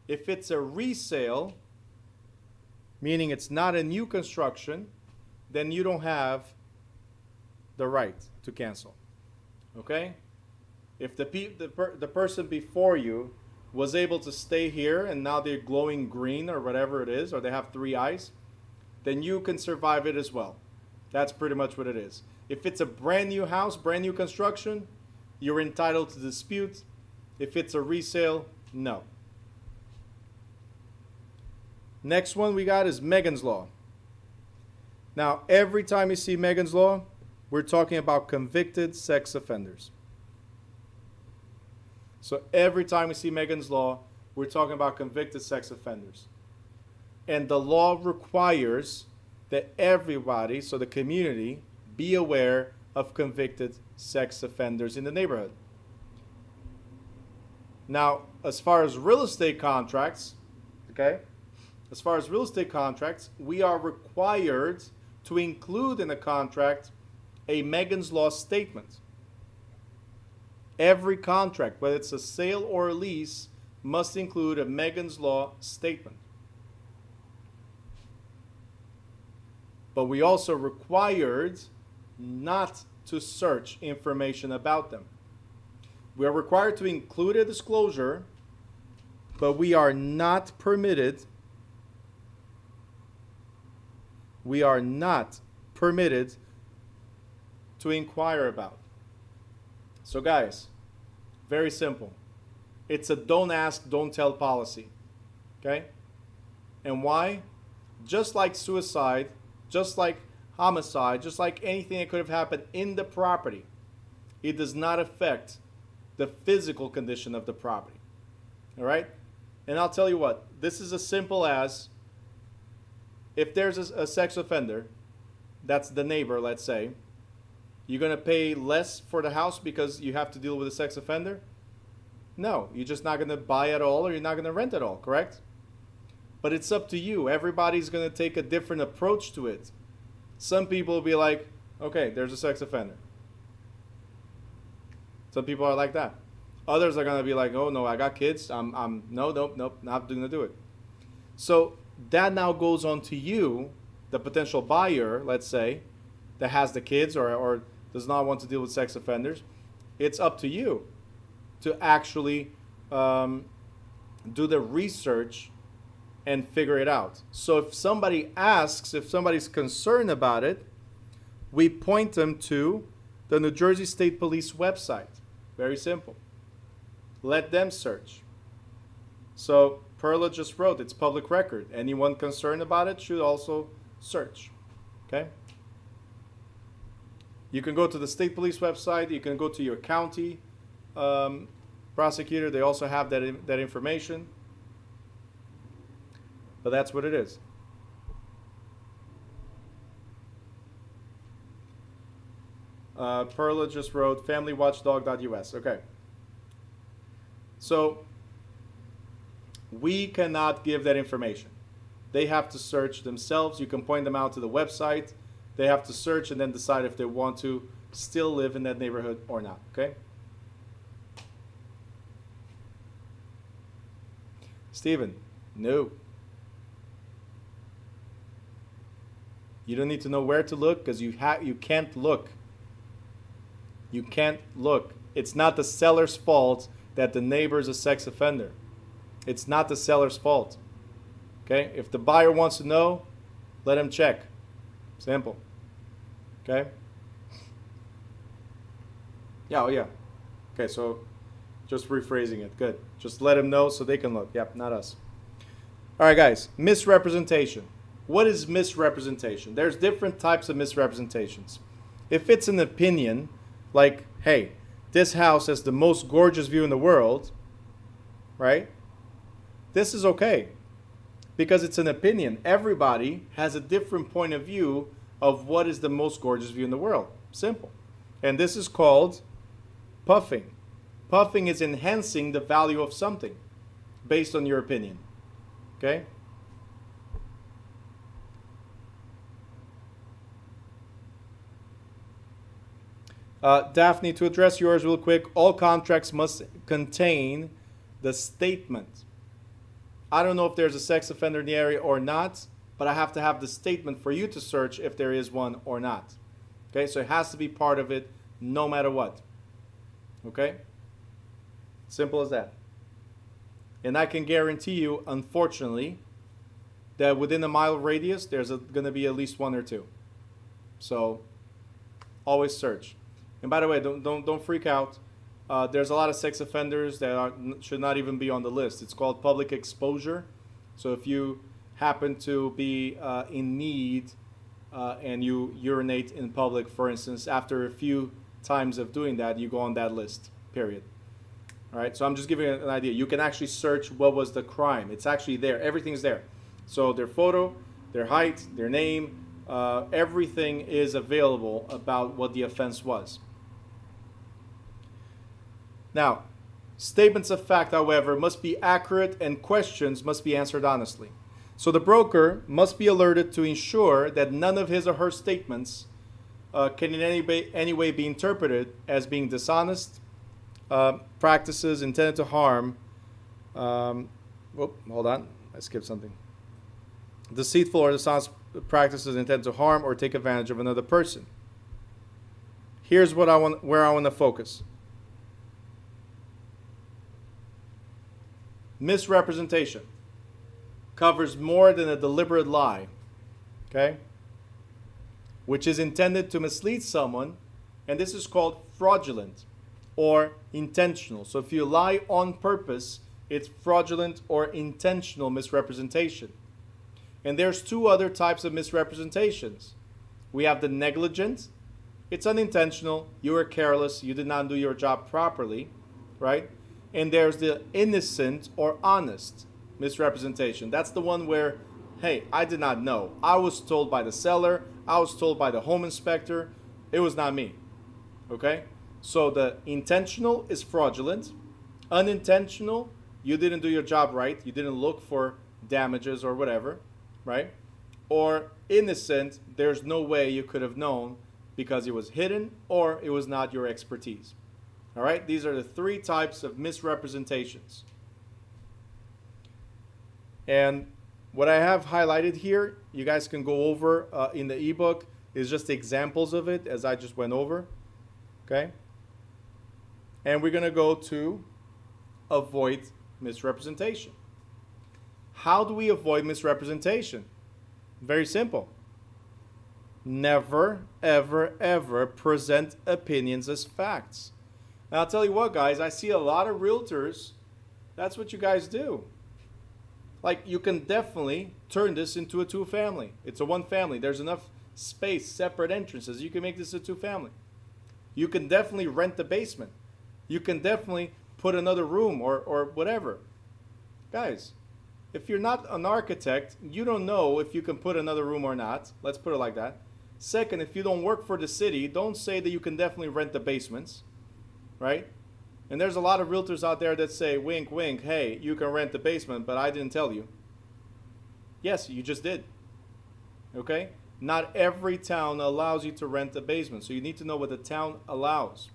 If it's a resale, meaning it's not a new construction, then you don't have the right to cancel. Okay? If the person before you was able to stay here and now they're glowing green or whatever it is, or they have 3 eyes, then you can survive it as well. That's pretty much what it is. If it's a brand new house, brand new construction, you're entitled to dispute. If it's a resale, no. Next one we got is Megan's Law. Now, every time you see Megan's Law, we're talking about convicted sex offenders. So every time we see Megan's Law, we're talking about convicted sex offenders. And the law requires that everybody, so the community, be aware of convicted sex offenders in the neighborhood. Now, as far as real estate contracts, okay, as far as real estate contracts, we are required to include in the contract a Megan's Law statement. Every contract, whether it's a sale or a lease, must include a Megan's Law statement. But we also required not to search information about them. We are required to include a disclosure, but we are not permitted permitted to inquire about. So guys, very simple. It's a don't ask, don't tell policy. Okay? And why? Just like suicide, just like homicide, just like anything that could have happened in the property, it does not affect the physical condition of the property. All right? And I'll tell you what, this is as simple as if there's a sex offender, that's the neighbor, let's say, you're going to pay less for the house because you have to deal with a sex offender? No, you're just not going to buy at all, or you're not going to rent at all, correct? But it's up to you. Everybody's going to take a different approach to it. Some people will be like, okay, there's a sex offender. Some people are like that. Others are going to be like, oh no, I got kids. Nope, not going to do it. So that now goes on to you, the potential buyer, let's say, that has the kids or does not want to deal with sex offenders. It's up to you to actually do the research and figure it out. So if somebody asks, if somebody's concerned about it, we point them to the New Jersey State Police website. Very simple. Let them search. So Perla just wrote, it's public record. Anyone concerned about it should also search. Okay? You can go to the state police website. You can go to your county prosecutor. They also have that information. But that's what it is. Perla just wrote familywatchdog.us. Okay. So we cannot give that information. They have to search themselves. You can point them out to the website. They have to search and then decide if they want to still live in that neighborhood or not. Okay? Stephen, no. You don't need to know where to look because you can't look. You can't look. It's not the seller's fault that the neighbor is a sex offender. It's not the seller's fault. Okay? If the buyer wants to know, let him check. Simple. Okay? Yeah, oh yeah. Okay, so just rephrasing it. Good. Just let him know so they can look. Yep, not us. All right, guys. Misrepresentation. What is misrepresentation? There's different types of misrepresentations. If it's an opinion, like, hey, this house has the most gorgeous view in the world, right? This is okay because it's an opinion. Everybody has a different point of view of what is the most gorgeous view in the world. Simple. And this is called puffing. Puffing is enhancing the value of something based on your opinion. Okay? Daphne, to address yours real quick, all contracts must contain the statement. I don't know if there's a sex offender in the area or not, but I have to have the statement for you to search if there is one or not. Okay, so it has to be part of it no matter what. Okay? Simple as that. And I can guarantee you, unfortunately, that within a mile radius, there's going to be at least one or two. So always search. And by the way, don't freak out. There's a lot of sex offenders that should not even be on the list. It's called public exposure. So if you happen to be in need and you urinate in public, for instance, after a few times of doing that, you go on that list, period. All right, so I'm just giving you an idea. You can actually search what was the crime. It's actually there. Everything's there. So their photo, their height, their name, everything is available about what the offense was. Now, statements of fact, however, must be accurate and questions must be answered honestly. So the broker must be alerted to ensure that none of his or her statements can in any way be interpreted as being dishonest, practices intended to harm, hold on, I skipped something. Deceitful or dishonest practices intended to harm or take advantage of another person. Here's where I want to focus. Misrepresentation covers more than a deliberate lie. Okay? which is intended to mislead someone, and this is called fraudulent or intentional. So if you lie on purpose, it's fraudulent or intentional misrepresentation. And there's two other types of misrepresentations. We have the negligent. It's unintentional. You were careless. You did not do your job properly, right? And there's the innocent or honest misrepresentation. That's the one where, hey, I did not know. I was told by the seller. I was told by the home inspector. It was not me. Okay? So the intentional is fraudulent. Unintentional, you didn't do your job right. You didn't look for damages or whatever, right? Or innocent, there's no way you could have known because it was hidden or it was not your expertise. All right? These are the three types of misrepresentations. And what I have highlighted here, you guys can go over in the ebook, is just examples of it as I just went over. Okay? And we're going to go to avoid misrepresentation. How do we avoid misrepresentation? Very simple. Never, ever, ever present opinions as facts. Now, I'll tell you what, guys, I see a lot of realtors, that's what you guys do. Like, you can definitely turn this into a two-family. It's a one-family. There's enough space, separate entrances. You can make this a two-family. You can definitely rent the basement. You can definitely put another room or whatever. Guys, if you're not an architect, you don't know if you can put another room or not. Let's put it like that. Second, if you don't work for the city, don't say that you can definitely rent the basements, right? And there's a lot of realtors out there that say, wink, wink, hey, you can rent the basement, but I didn't tell you. Yes, you just did. Okay? Not every town allows you to rent a basement, so you need to know what the town allows.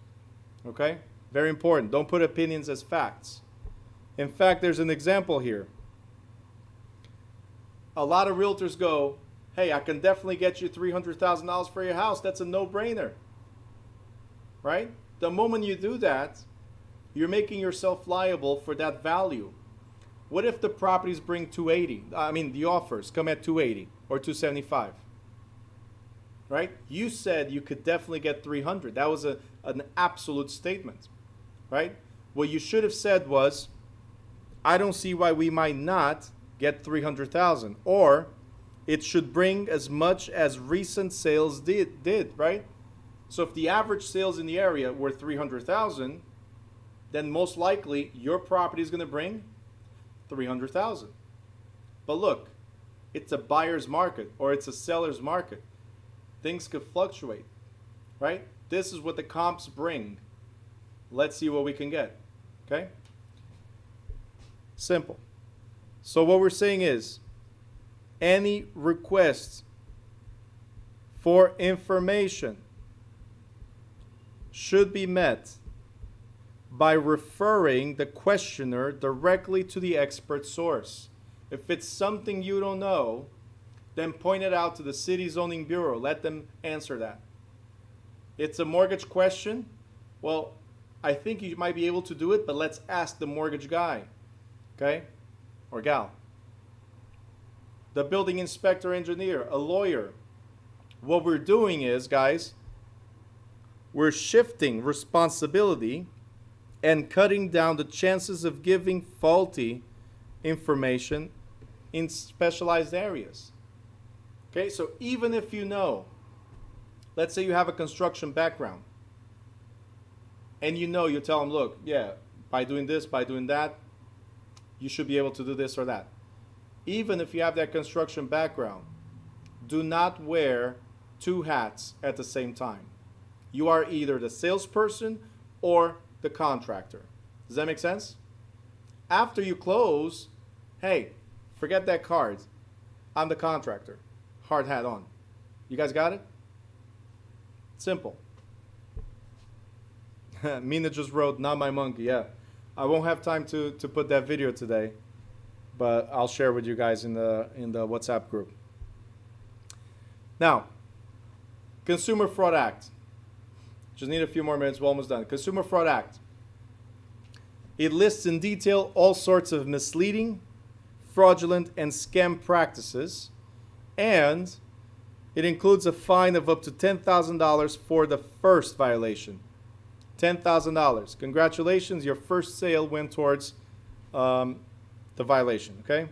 Okay? Very important. Don't put opinions as facts. In fact, there's an example here. A lot of realtors go, hey, I can definitely get you $300,000 for your house. That's a no-brainer. Right? The moment you do that, you're making yourself liable for that value. What if the properties bring 280? I mean, the offers come at 280 or 275. Right? You said you could definitely get 300. That was an absolute statement. Right? What you should have said was, I don't see why we might not get 300,000, or it should bring as much as recent sales did, right? So if the average sales in the area were 300,000, then most likely your property is going to bring 300,000. But look, it's a buyer's market or it's a seller's market. Things could fluctuate, right? This is what the comps bring. Let's see what we can get, okay? Simple. So what we're saying is, any request for information should be met by referring the questioner directly to the expert source. If it's something you don't know, then point it out to the city zoning bureau. Let them answer that. It's a mortgage question. Well, I think you might be able to do it, but let's ask the mortgage guy, okay, or gal. The building inspector, engineer, a lawyer. What we're doing is, guys, we're shifting responsibility and cutting down the chances of giving faulty information in specialized areas. Okay, so even if you know, let's say you have a construction background, and you tell them, look, yeah, by doing this, by doing that, you should be able to do this or that. Even if you have that construction background, do not wear two hats at the same time. You are either the salesperson or the contractor. Does that make sense? After you close, hey, forget that card. I'm the contractor. Hard hat on. You guys got it? Simple. Mina just wrote, not my monkey. Yeah. I won't have time to put that video today, but I'll share with you guys in the WhatsApp group. Now, Consumer Fraud Act. Just need a few more minutes. We're almost done. Consumer Fraud Act. It lists in detail all sorts of misleading, fraudulent, and scam practices, and It includes a fine of up to $10,000 for the first violation. $10,000. Congratulations, your first sale went towards the violation, okay?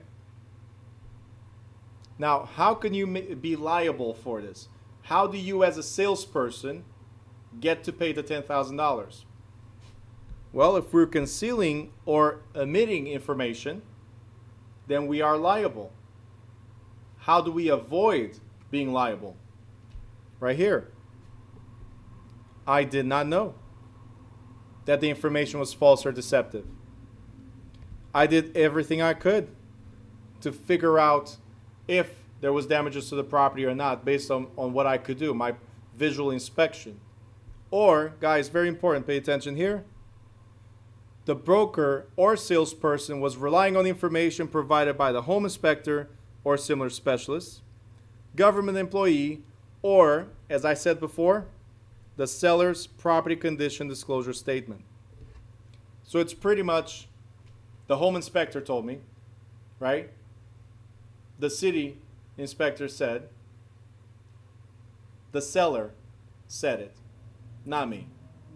Now, how can you be liable for this? How do you as a salesperson get to pay the $10,000? Well, if we're concealing or omitting information, then we are liable. How do we avoid being liable? Right here. I did not know that the information was false or deceptive. I did everything I could to figure out if there was damages to the property or not based on what I could do, my visual inspection. Or, guys, very important, pay attention here. The broker or salesperson was relying on information provided by the home inspector or similar specialists, government employee, or, as I said before, the seller's property condition disclosure statement. So it's pretty much the home inspector told me, right? The city inspector said, the seller said it, not me.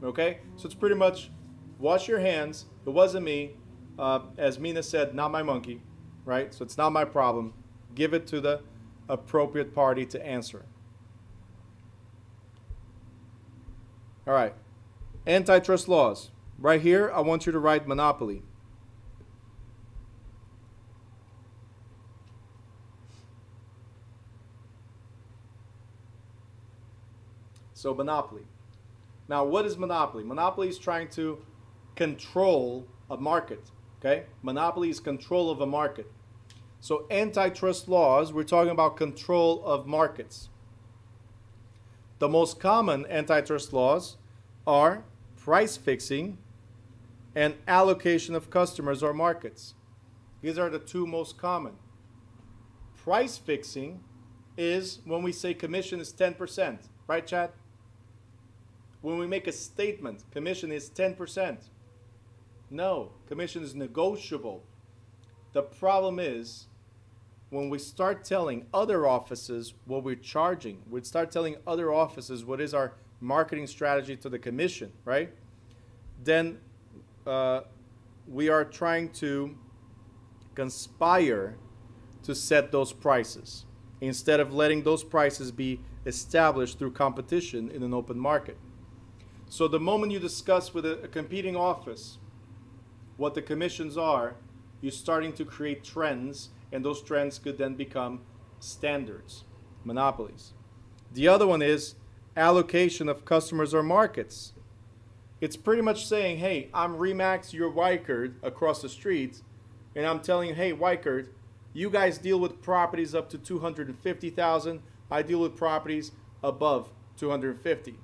Okay? So it's pretty much wash your hands. It wasn't me. As Mina said, not my monkey, right? So it's not my problem. Give it to the appropriate party to answer. All right. Antitrust laws. Right here, I want you to write monopoly. So monopoly. Now, what is monopoly? Monopoly is trying to control a market. Okay? Monopoly is control of a market. So antitrust laws, we're talking about control of markets. The most common antitrust laws are price fixing and allocation of customers or markets. These are the two most common. Price fixing is when we say commission is 10%. Right, Chad? When we make a statement, commission is 10%. No, commission is negotiable. The problem is when we start telling other offices what we're charging, we start telling other offices what is our marketing strategy to the commission, right? Then we are trying to conspire to set those prices instead of letting those prices be established through competition in an open market. So the moment you discuss with a competing office what the commissions are, you're starting to create trends, and those trends could then become standards, monopolies. The other one is allocation of customers or markets. It's pretty much saying, hey, I'm Remax, you're Weichert across the street, and I'm telling you, hey, Weichert, you guys deal with properties up to $250,000. I deal with properties above $250,000.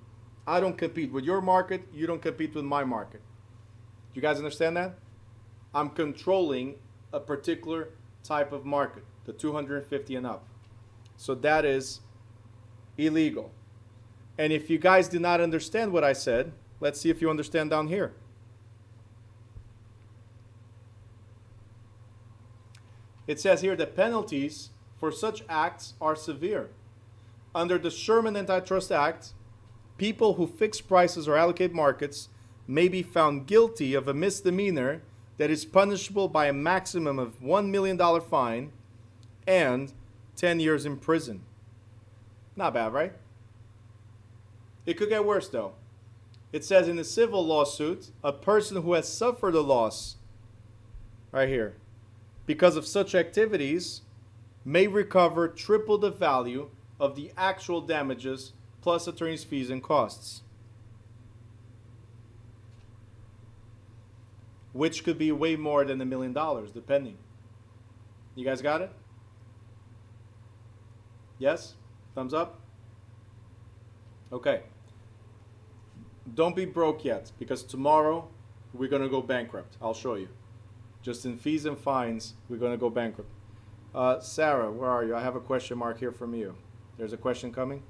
I don't compete with your market. You don't compete with my market. Do you guys understand that? I'm controlling a particular type of market, the 250 and up. So that is illegal. And if you guys did not understand what I said, let's see if you understand down here. It says here the penalties for such acts are severe. Under the Sherman Antitrust Act, people who fix prices or allocate markets may be found guilty of a misdemeanor that is punishable by a maximum of $1 million fine and 10 years in prison. Not bad, right? It could get worse, though. It says in a civil lawsuit, a person who has suffered a loss, right here, because of such activities may recover triple the value of the actual damages plus attorney's fees and costs, which could be way more than $1 million, depending. You guys got it? Yes? Thumbs up? Okay. Don't be broke yet, because tomorrow we're going to go bankrupt. I'll show you. Just in fees and fines, we're going to go bankrupt. Sarah, where are you? I have a question mark here from you. There's a question coming?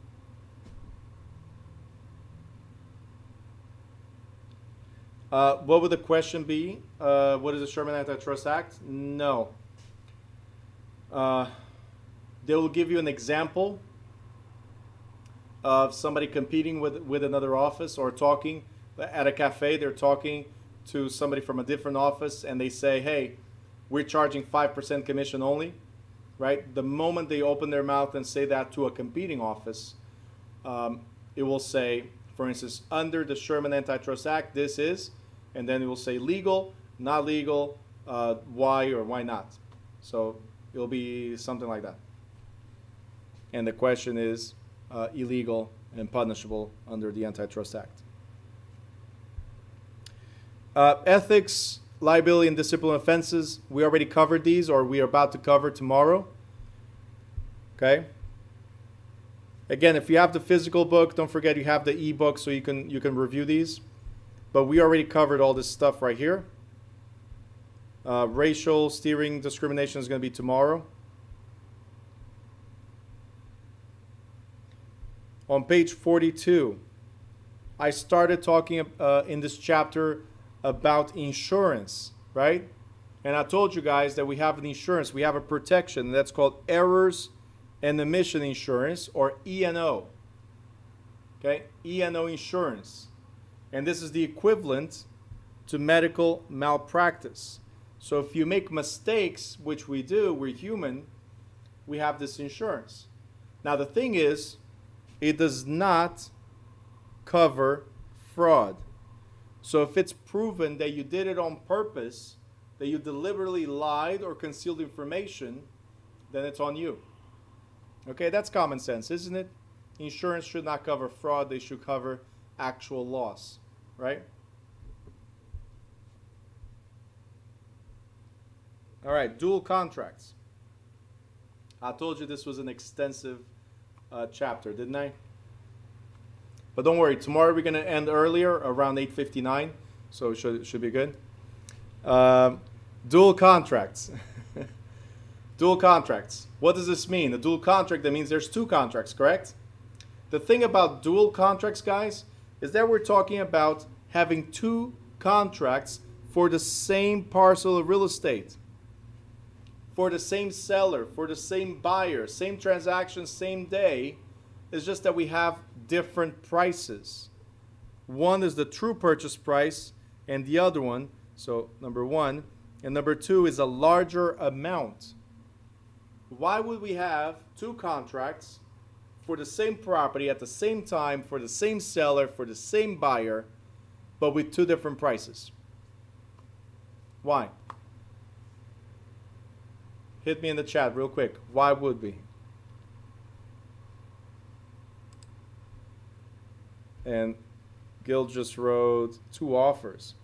What would the question be? What is the Sherman Antitrust Act? No. They will give you an example of somebody competing with another office, or talking at a cafe. They're talking to somebody from a different office and they say, hey, we're charging 5% commission only, right? The moment they open their mouth and say that to a competing office, it will say, for instance, under the Sherman Antitrust Act, this is, and then it will say legal, not legal, why or why not. So it'll be something like that. And the question is illegal and punishable under the Antitrust Act. Ethics, liability, and disciplinary offenses. We already covered these, or we are about to cover tomorrow. Okay. Again, if you have the physical book, don't forget you have the e-book, so you can review these. But we already covered all this stuff right here. Racial steering discrimination is going to be tomorrow. On page 42, I started talking in this chapter about insurance, right? And I told you guys that we have an insurance, we have a protection that's called errors and omission insurance, or E&O. Okay, E&O insurance. And this is the equivalent to medical malpractice. So if you make mistakes, which we do, we're human, we have this insurance. Now the thing is, it does not cover fraud. So if it's proven that you did it on purpose, that you deliberately lied or concealed information, then it's on you. Okay, that's common sense, isn't it? Insurance should not cover fraud, they should cover actual loss, right? All right, dual contracts. I told you this was an extensive chapter, didn't I? But don't worry, tomorrow we're going to end earlier, around 8:59, so it should be good. Dual contracts. Dual contracts. What does this mean? A dual contract, that means there's two contracts, correct? The thing about dual contracts, guys, is that we're talking about having two contracts for the same parcel of real estate, for the same seller, for the same buyer, same transaction, same day. It's just that we have different prices. One is the true purchase price, and the other one, so number one, and number two is a larger amount. Why would we have two contracts for the same property at the same time, for the same seller, for the same buyer, but with two different prices? Why? Hit me in the chat real quick. Why would we? And Gil just wrote two offers.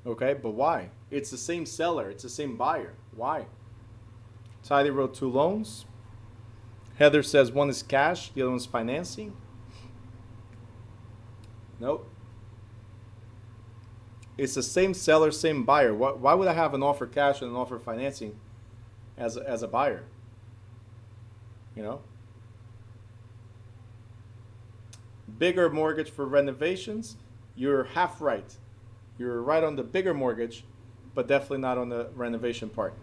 Okay, but why? It's the same seller, it's the same buyer. Why? Tyler wrote two loans. Heather says one is cash, the other one's financing. Nope. It's the same seller, same buyer. Why would I have an offer cash and an offer financing as a buyer? You know? Bigger mortgage for renovations, you're half right. You're right on the bigger mortgage, but definitely not on the renovation part.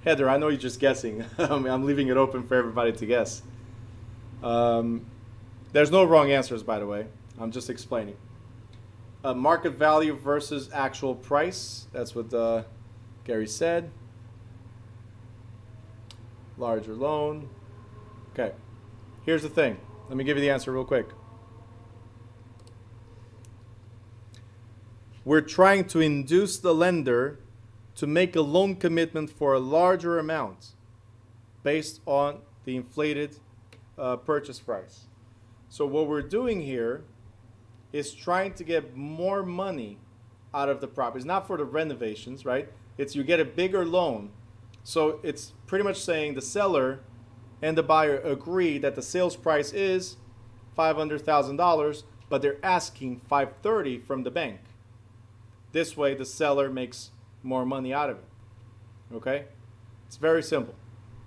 Heather, I know you're just guessing. I'm leaving it open for everybody to guess. There's no wrong answers, by the way. I'm just explaining. Market value versus actual price. That's what Gary said. Larger loan. Okay. Here's the thing. Let me give you the answer real quick. We're trying to induce the lender to make a loan commitment for a larger amount based on the inflated purchase price. So what we're doing here is trying to get more money out of the property. It's not for the renovations, right? It's you get a bigger loan. So it's pretty much saying the seller and the buyer agree that the sales price is $500,000, but they're asking $530,000 from the bank. This way, the seller makes more money out of it. Okay? It's very simple.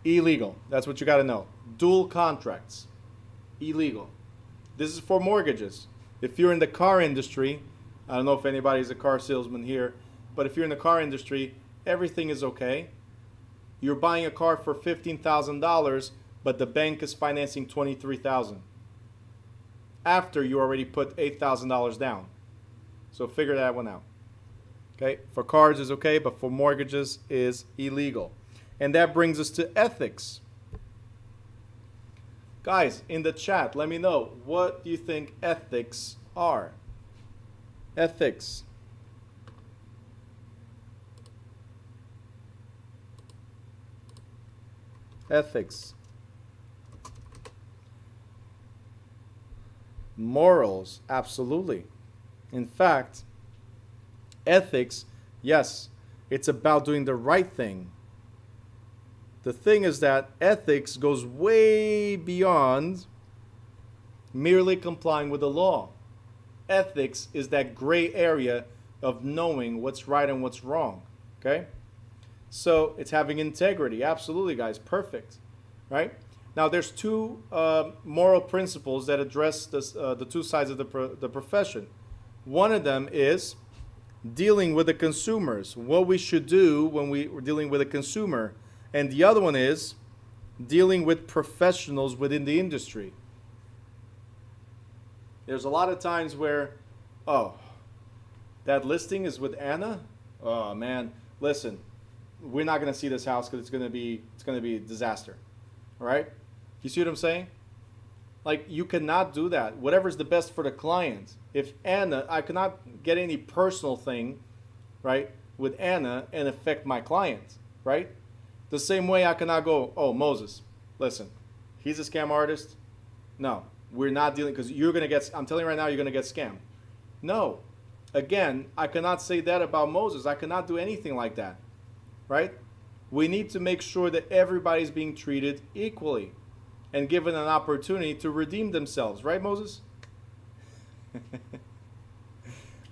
Illegal. That's what you got to know. Dual contracts. Illegal. This is for mortgages. If you're in the car industry, I don't know if anybody's a car salesman here, but if you're in the car industry, everything is okay. You're buying a car for $15,000, but the bank is financing $23,000 after you already put $8,000 down. So figure that one out. Okay, for cars is okay, but for mortgages is illegal. And that brings us to ethics. Guys, in the chat, let me know, what do you think ethics are? Ethics. Ethics. Morals, absolutely. In fact, ethics, yes, it's about doing the right thing. The thing is that ethics goes way beyond merely complying with the law. Ethics is that gray area of knowing what's right and what's wrong. Okay? So it's having integrity. Absolutely, guys. Perfect. Right? Now, there's two moral principles that address this, the two sides of the profession. One of them is dealing with the consumers, what we should do when we're dealing with a consumer. And the other one is dealing with professionals within the industry. There's a lot of times where, oh, that listing is with Anna? Oh, man, listen, we're not going to see this house because it's going to be a disaster. All right? You see what I'm saying? Like, you cannot do that. Whatever's the best for the client. If Anna, I cannot get any personal thing, right, with Anna and affect my client, right? The same way I cannot go, oh, Moses, listen, he's a scam artist. No, we're not dealing, because you're going to get, I'm telling you right now, you're going to get scammed. No. Again, I cannot say that about Moses. I cannot do anything like that, right? We need to make sure that everybody's being treated equally and given an opportunity to redeem themselves, right, Moses?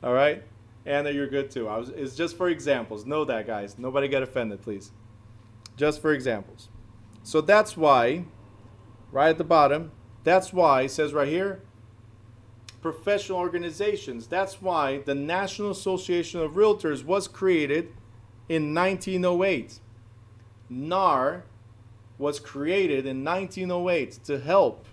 All right? Anna, you're good too. It's just for examples. Know that, guys. Nobody get offended, please. Just for examples. So that's why, right at the bottom, that's why it says right here, professional organizations. That's why the National Association of Realtors was created in 1908. NAR was created in 1908 to help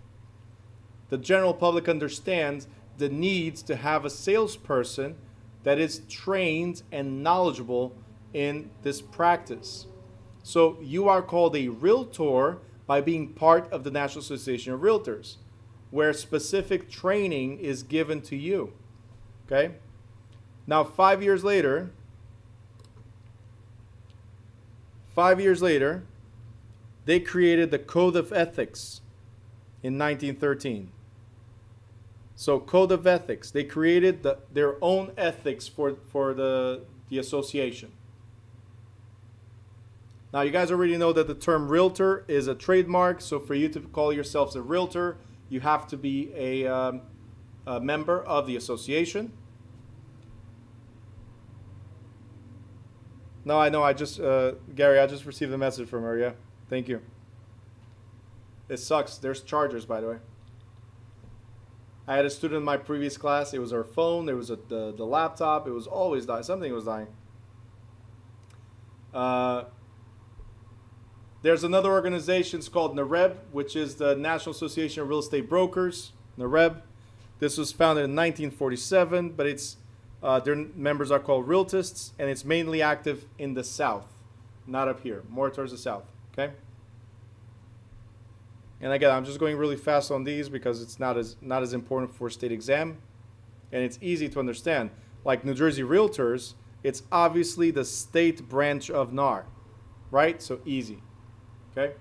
the general public understand the needs to have a salesperson that is trained and knowledgeable in this practice. So you are called a realtor by being part of the National Association of Realtors, where specific training is given to you. Okay? Now, 5 years later, they created the Code of Ethics in 1913. So, Code of Ethics. They created their own ethics for the association. Now, you guys already know that the term realtor is a trademark. So, for you to call yourselves a realtor, you have to be a member of the association. No, I know. Gary, I just received a message from her. Yeah, thank you. It sucks. There's chargers, by the way. I had a student in my previous class. It was her phone. There was the laptop. It was always dying. Something was dying. There's another organization. It's called NAREB, which is the National Association of Real Estate Brokers. NAREB. This was founded in 1947, but it's their members are called Realtists, and it's mainly active in the South, not up here, more towards the South. Okay. And again, I'm just going really fast on these because it's not as important for state exam, and it's easy to understand. Like New Jersey Realtors, it's obviously the state branch of NAR, right? So easy. Okay.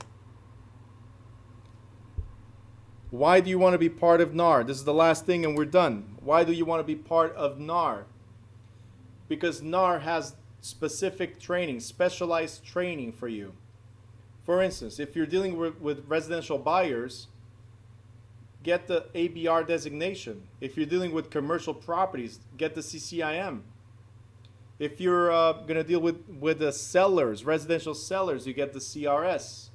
Why do you want to be part of NAR? This is the last thing and we're done. Why do you want to be part of NAR? Because NAR has specific training, specialized training for you. For instance, if you're dealing with residential buyers, get the ABR designation. If you're dealing with commercial properties, get the CCIM. If you're going to deal with the sellers, residential sellers, you get the CRS,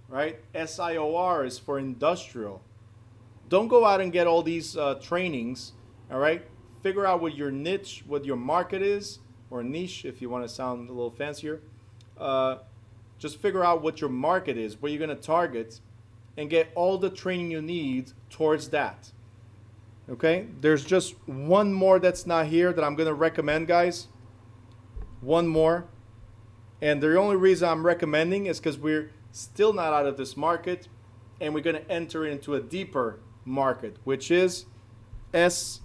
right? SIOR is for industrial. Don't go out and get all these trainings, all right? Figure out what your niche, what your market is, or niche if you want to sound a little fancier. Just figure out what your market is, where you're going to target, and get all the training you need towards that. Okay? There's just one more that's not here that I'm going to recommend, guys. One more. And the only reason I'm recommending is because we're still not out of this market, and we're going to enter into a deeper market, which is SFR.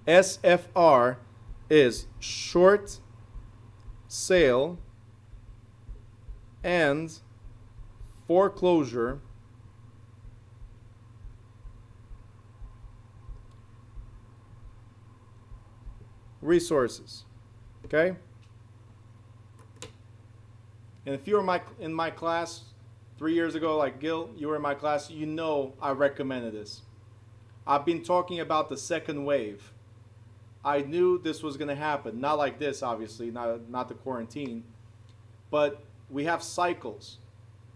SFR is short sale and foreclosure resources. Okay? And if you were in my class 3 years ago, like Gil, you were in my class, you know I recommended this. I've been talking about the second wave. I knew this was going to happen. Not like this, obviously, not the quarantine. But we have cycles.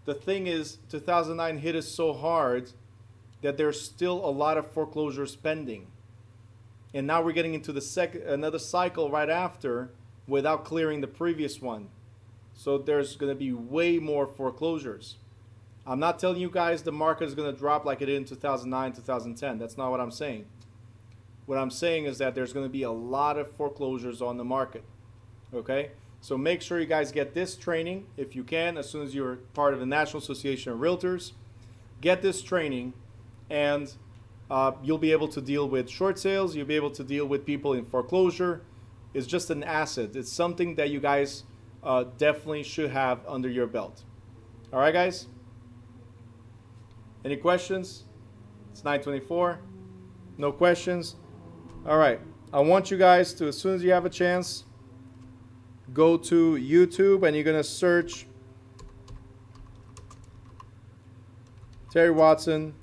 The thing is, 2009 hit us so hard that there's still a lot of foreclosures pending. And now we're getting into another cycle right after without clearing the previous one. So there's going to be way more foreclosures. I'm not telling you guys the market is going to drop like it did in 2009, 2010. That's not what I'm saying. What I'm saying is that there's going to be a lot of foreclosures on the market. Okay? So make sure you guys get this training if you can, as soon as you're part of the National Association of Realtors. Get this training, and you'll be able to deal with short sales. You'll be able to deal with people in foreclosure. It's just an asset. It's something that you guys definitely should have under your belt. All right, guys? Any questions? It's 9:24. No questions? All right. I want you guys to, as soon as you have a chance, go to YouTube and you're going to search Terry Watson,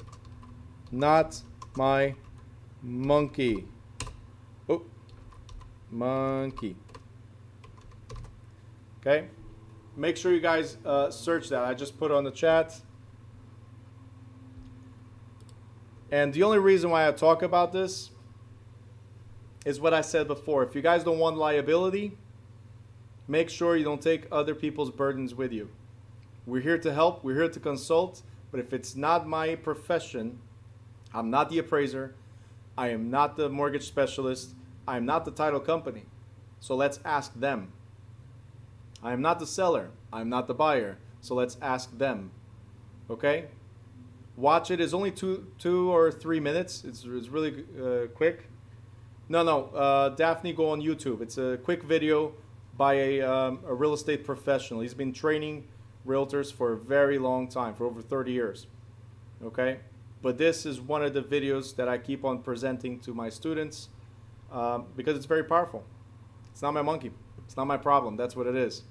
not my monkey. Oh, monkey. Okay? Make sure you guys search that. I just put it on the chat. And the only reason why I talk about this is what I said before. If you guys don't want liability, make sure you don't take other people's burdens with you. We're here to help. We're here to consult. But if it's not my profession, I'm not the appraiser. I am not the mortgage specialist. I am not the title company. So let's ask them. I am not the seller. I'm not the buyer. So let's ask them. Okay? Watch it. It's only two or 3 minutes. It's really quick. No. Daphne, go on YouTube. It's a quick video by a real estate professional. He's been training realtors for a very long time, for over 30 years. Okay? But this is one of the videos that I keep on presenting to my students because it's very powerful. It's not my monkey. It's not my problem. That's what it is.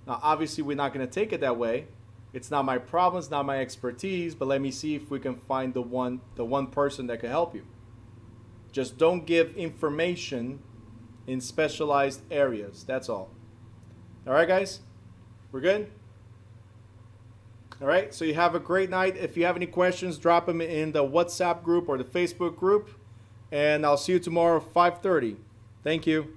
Now, obviously, we're not going to take it that way. It's not my problem. It's not my expertise. But let me see if we can find the one person that can help you. Just don't give information in specialized areas. That's all. All right, guys? We're good? All right, so you have a great night. If you have any questions, drop them in the WhatsApp group or the Facebook group. And I'll see you tomorrow at 5:30. Thank you.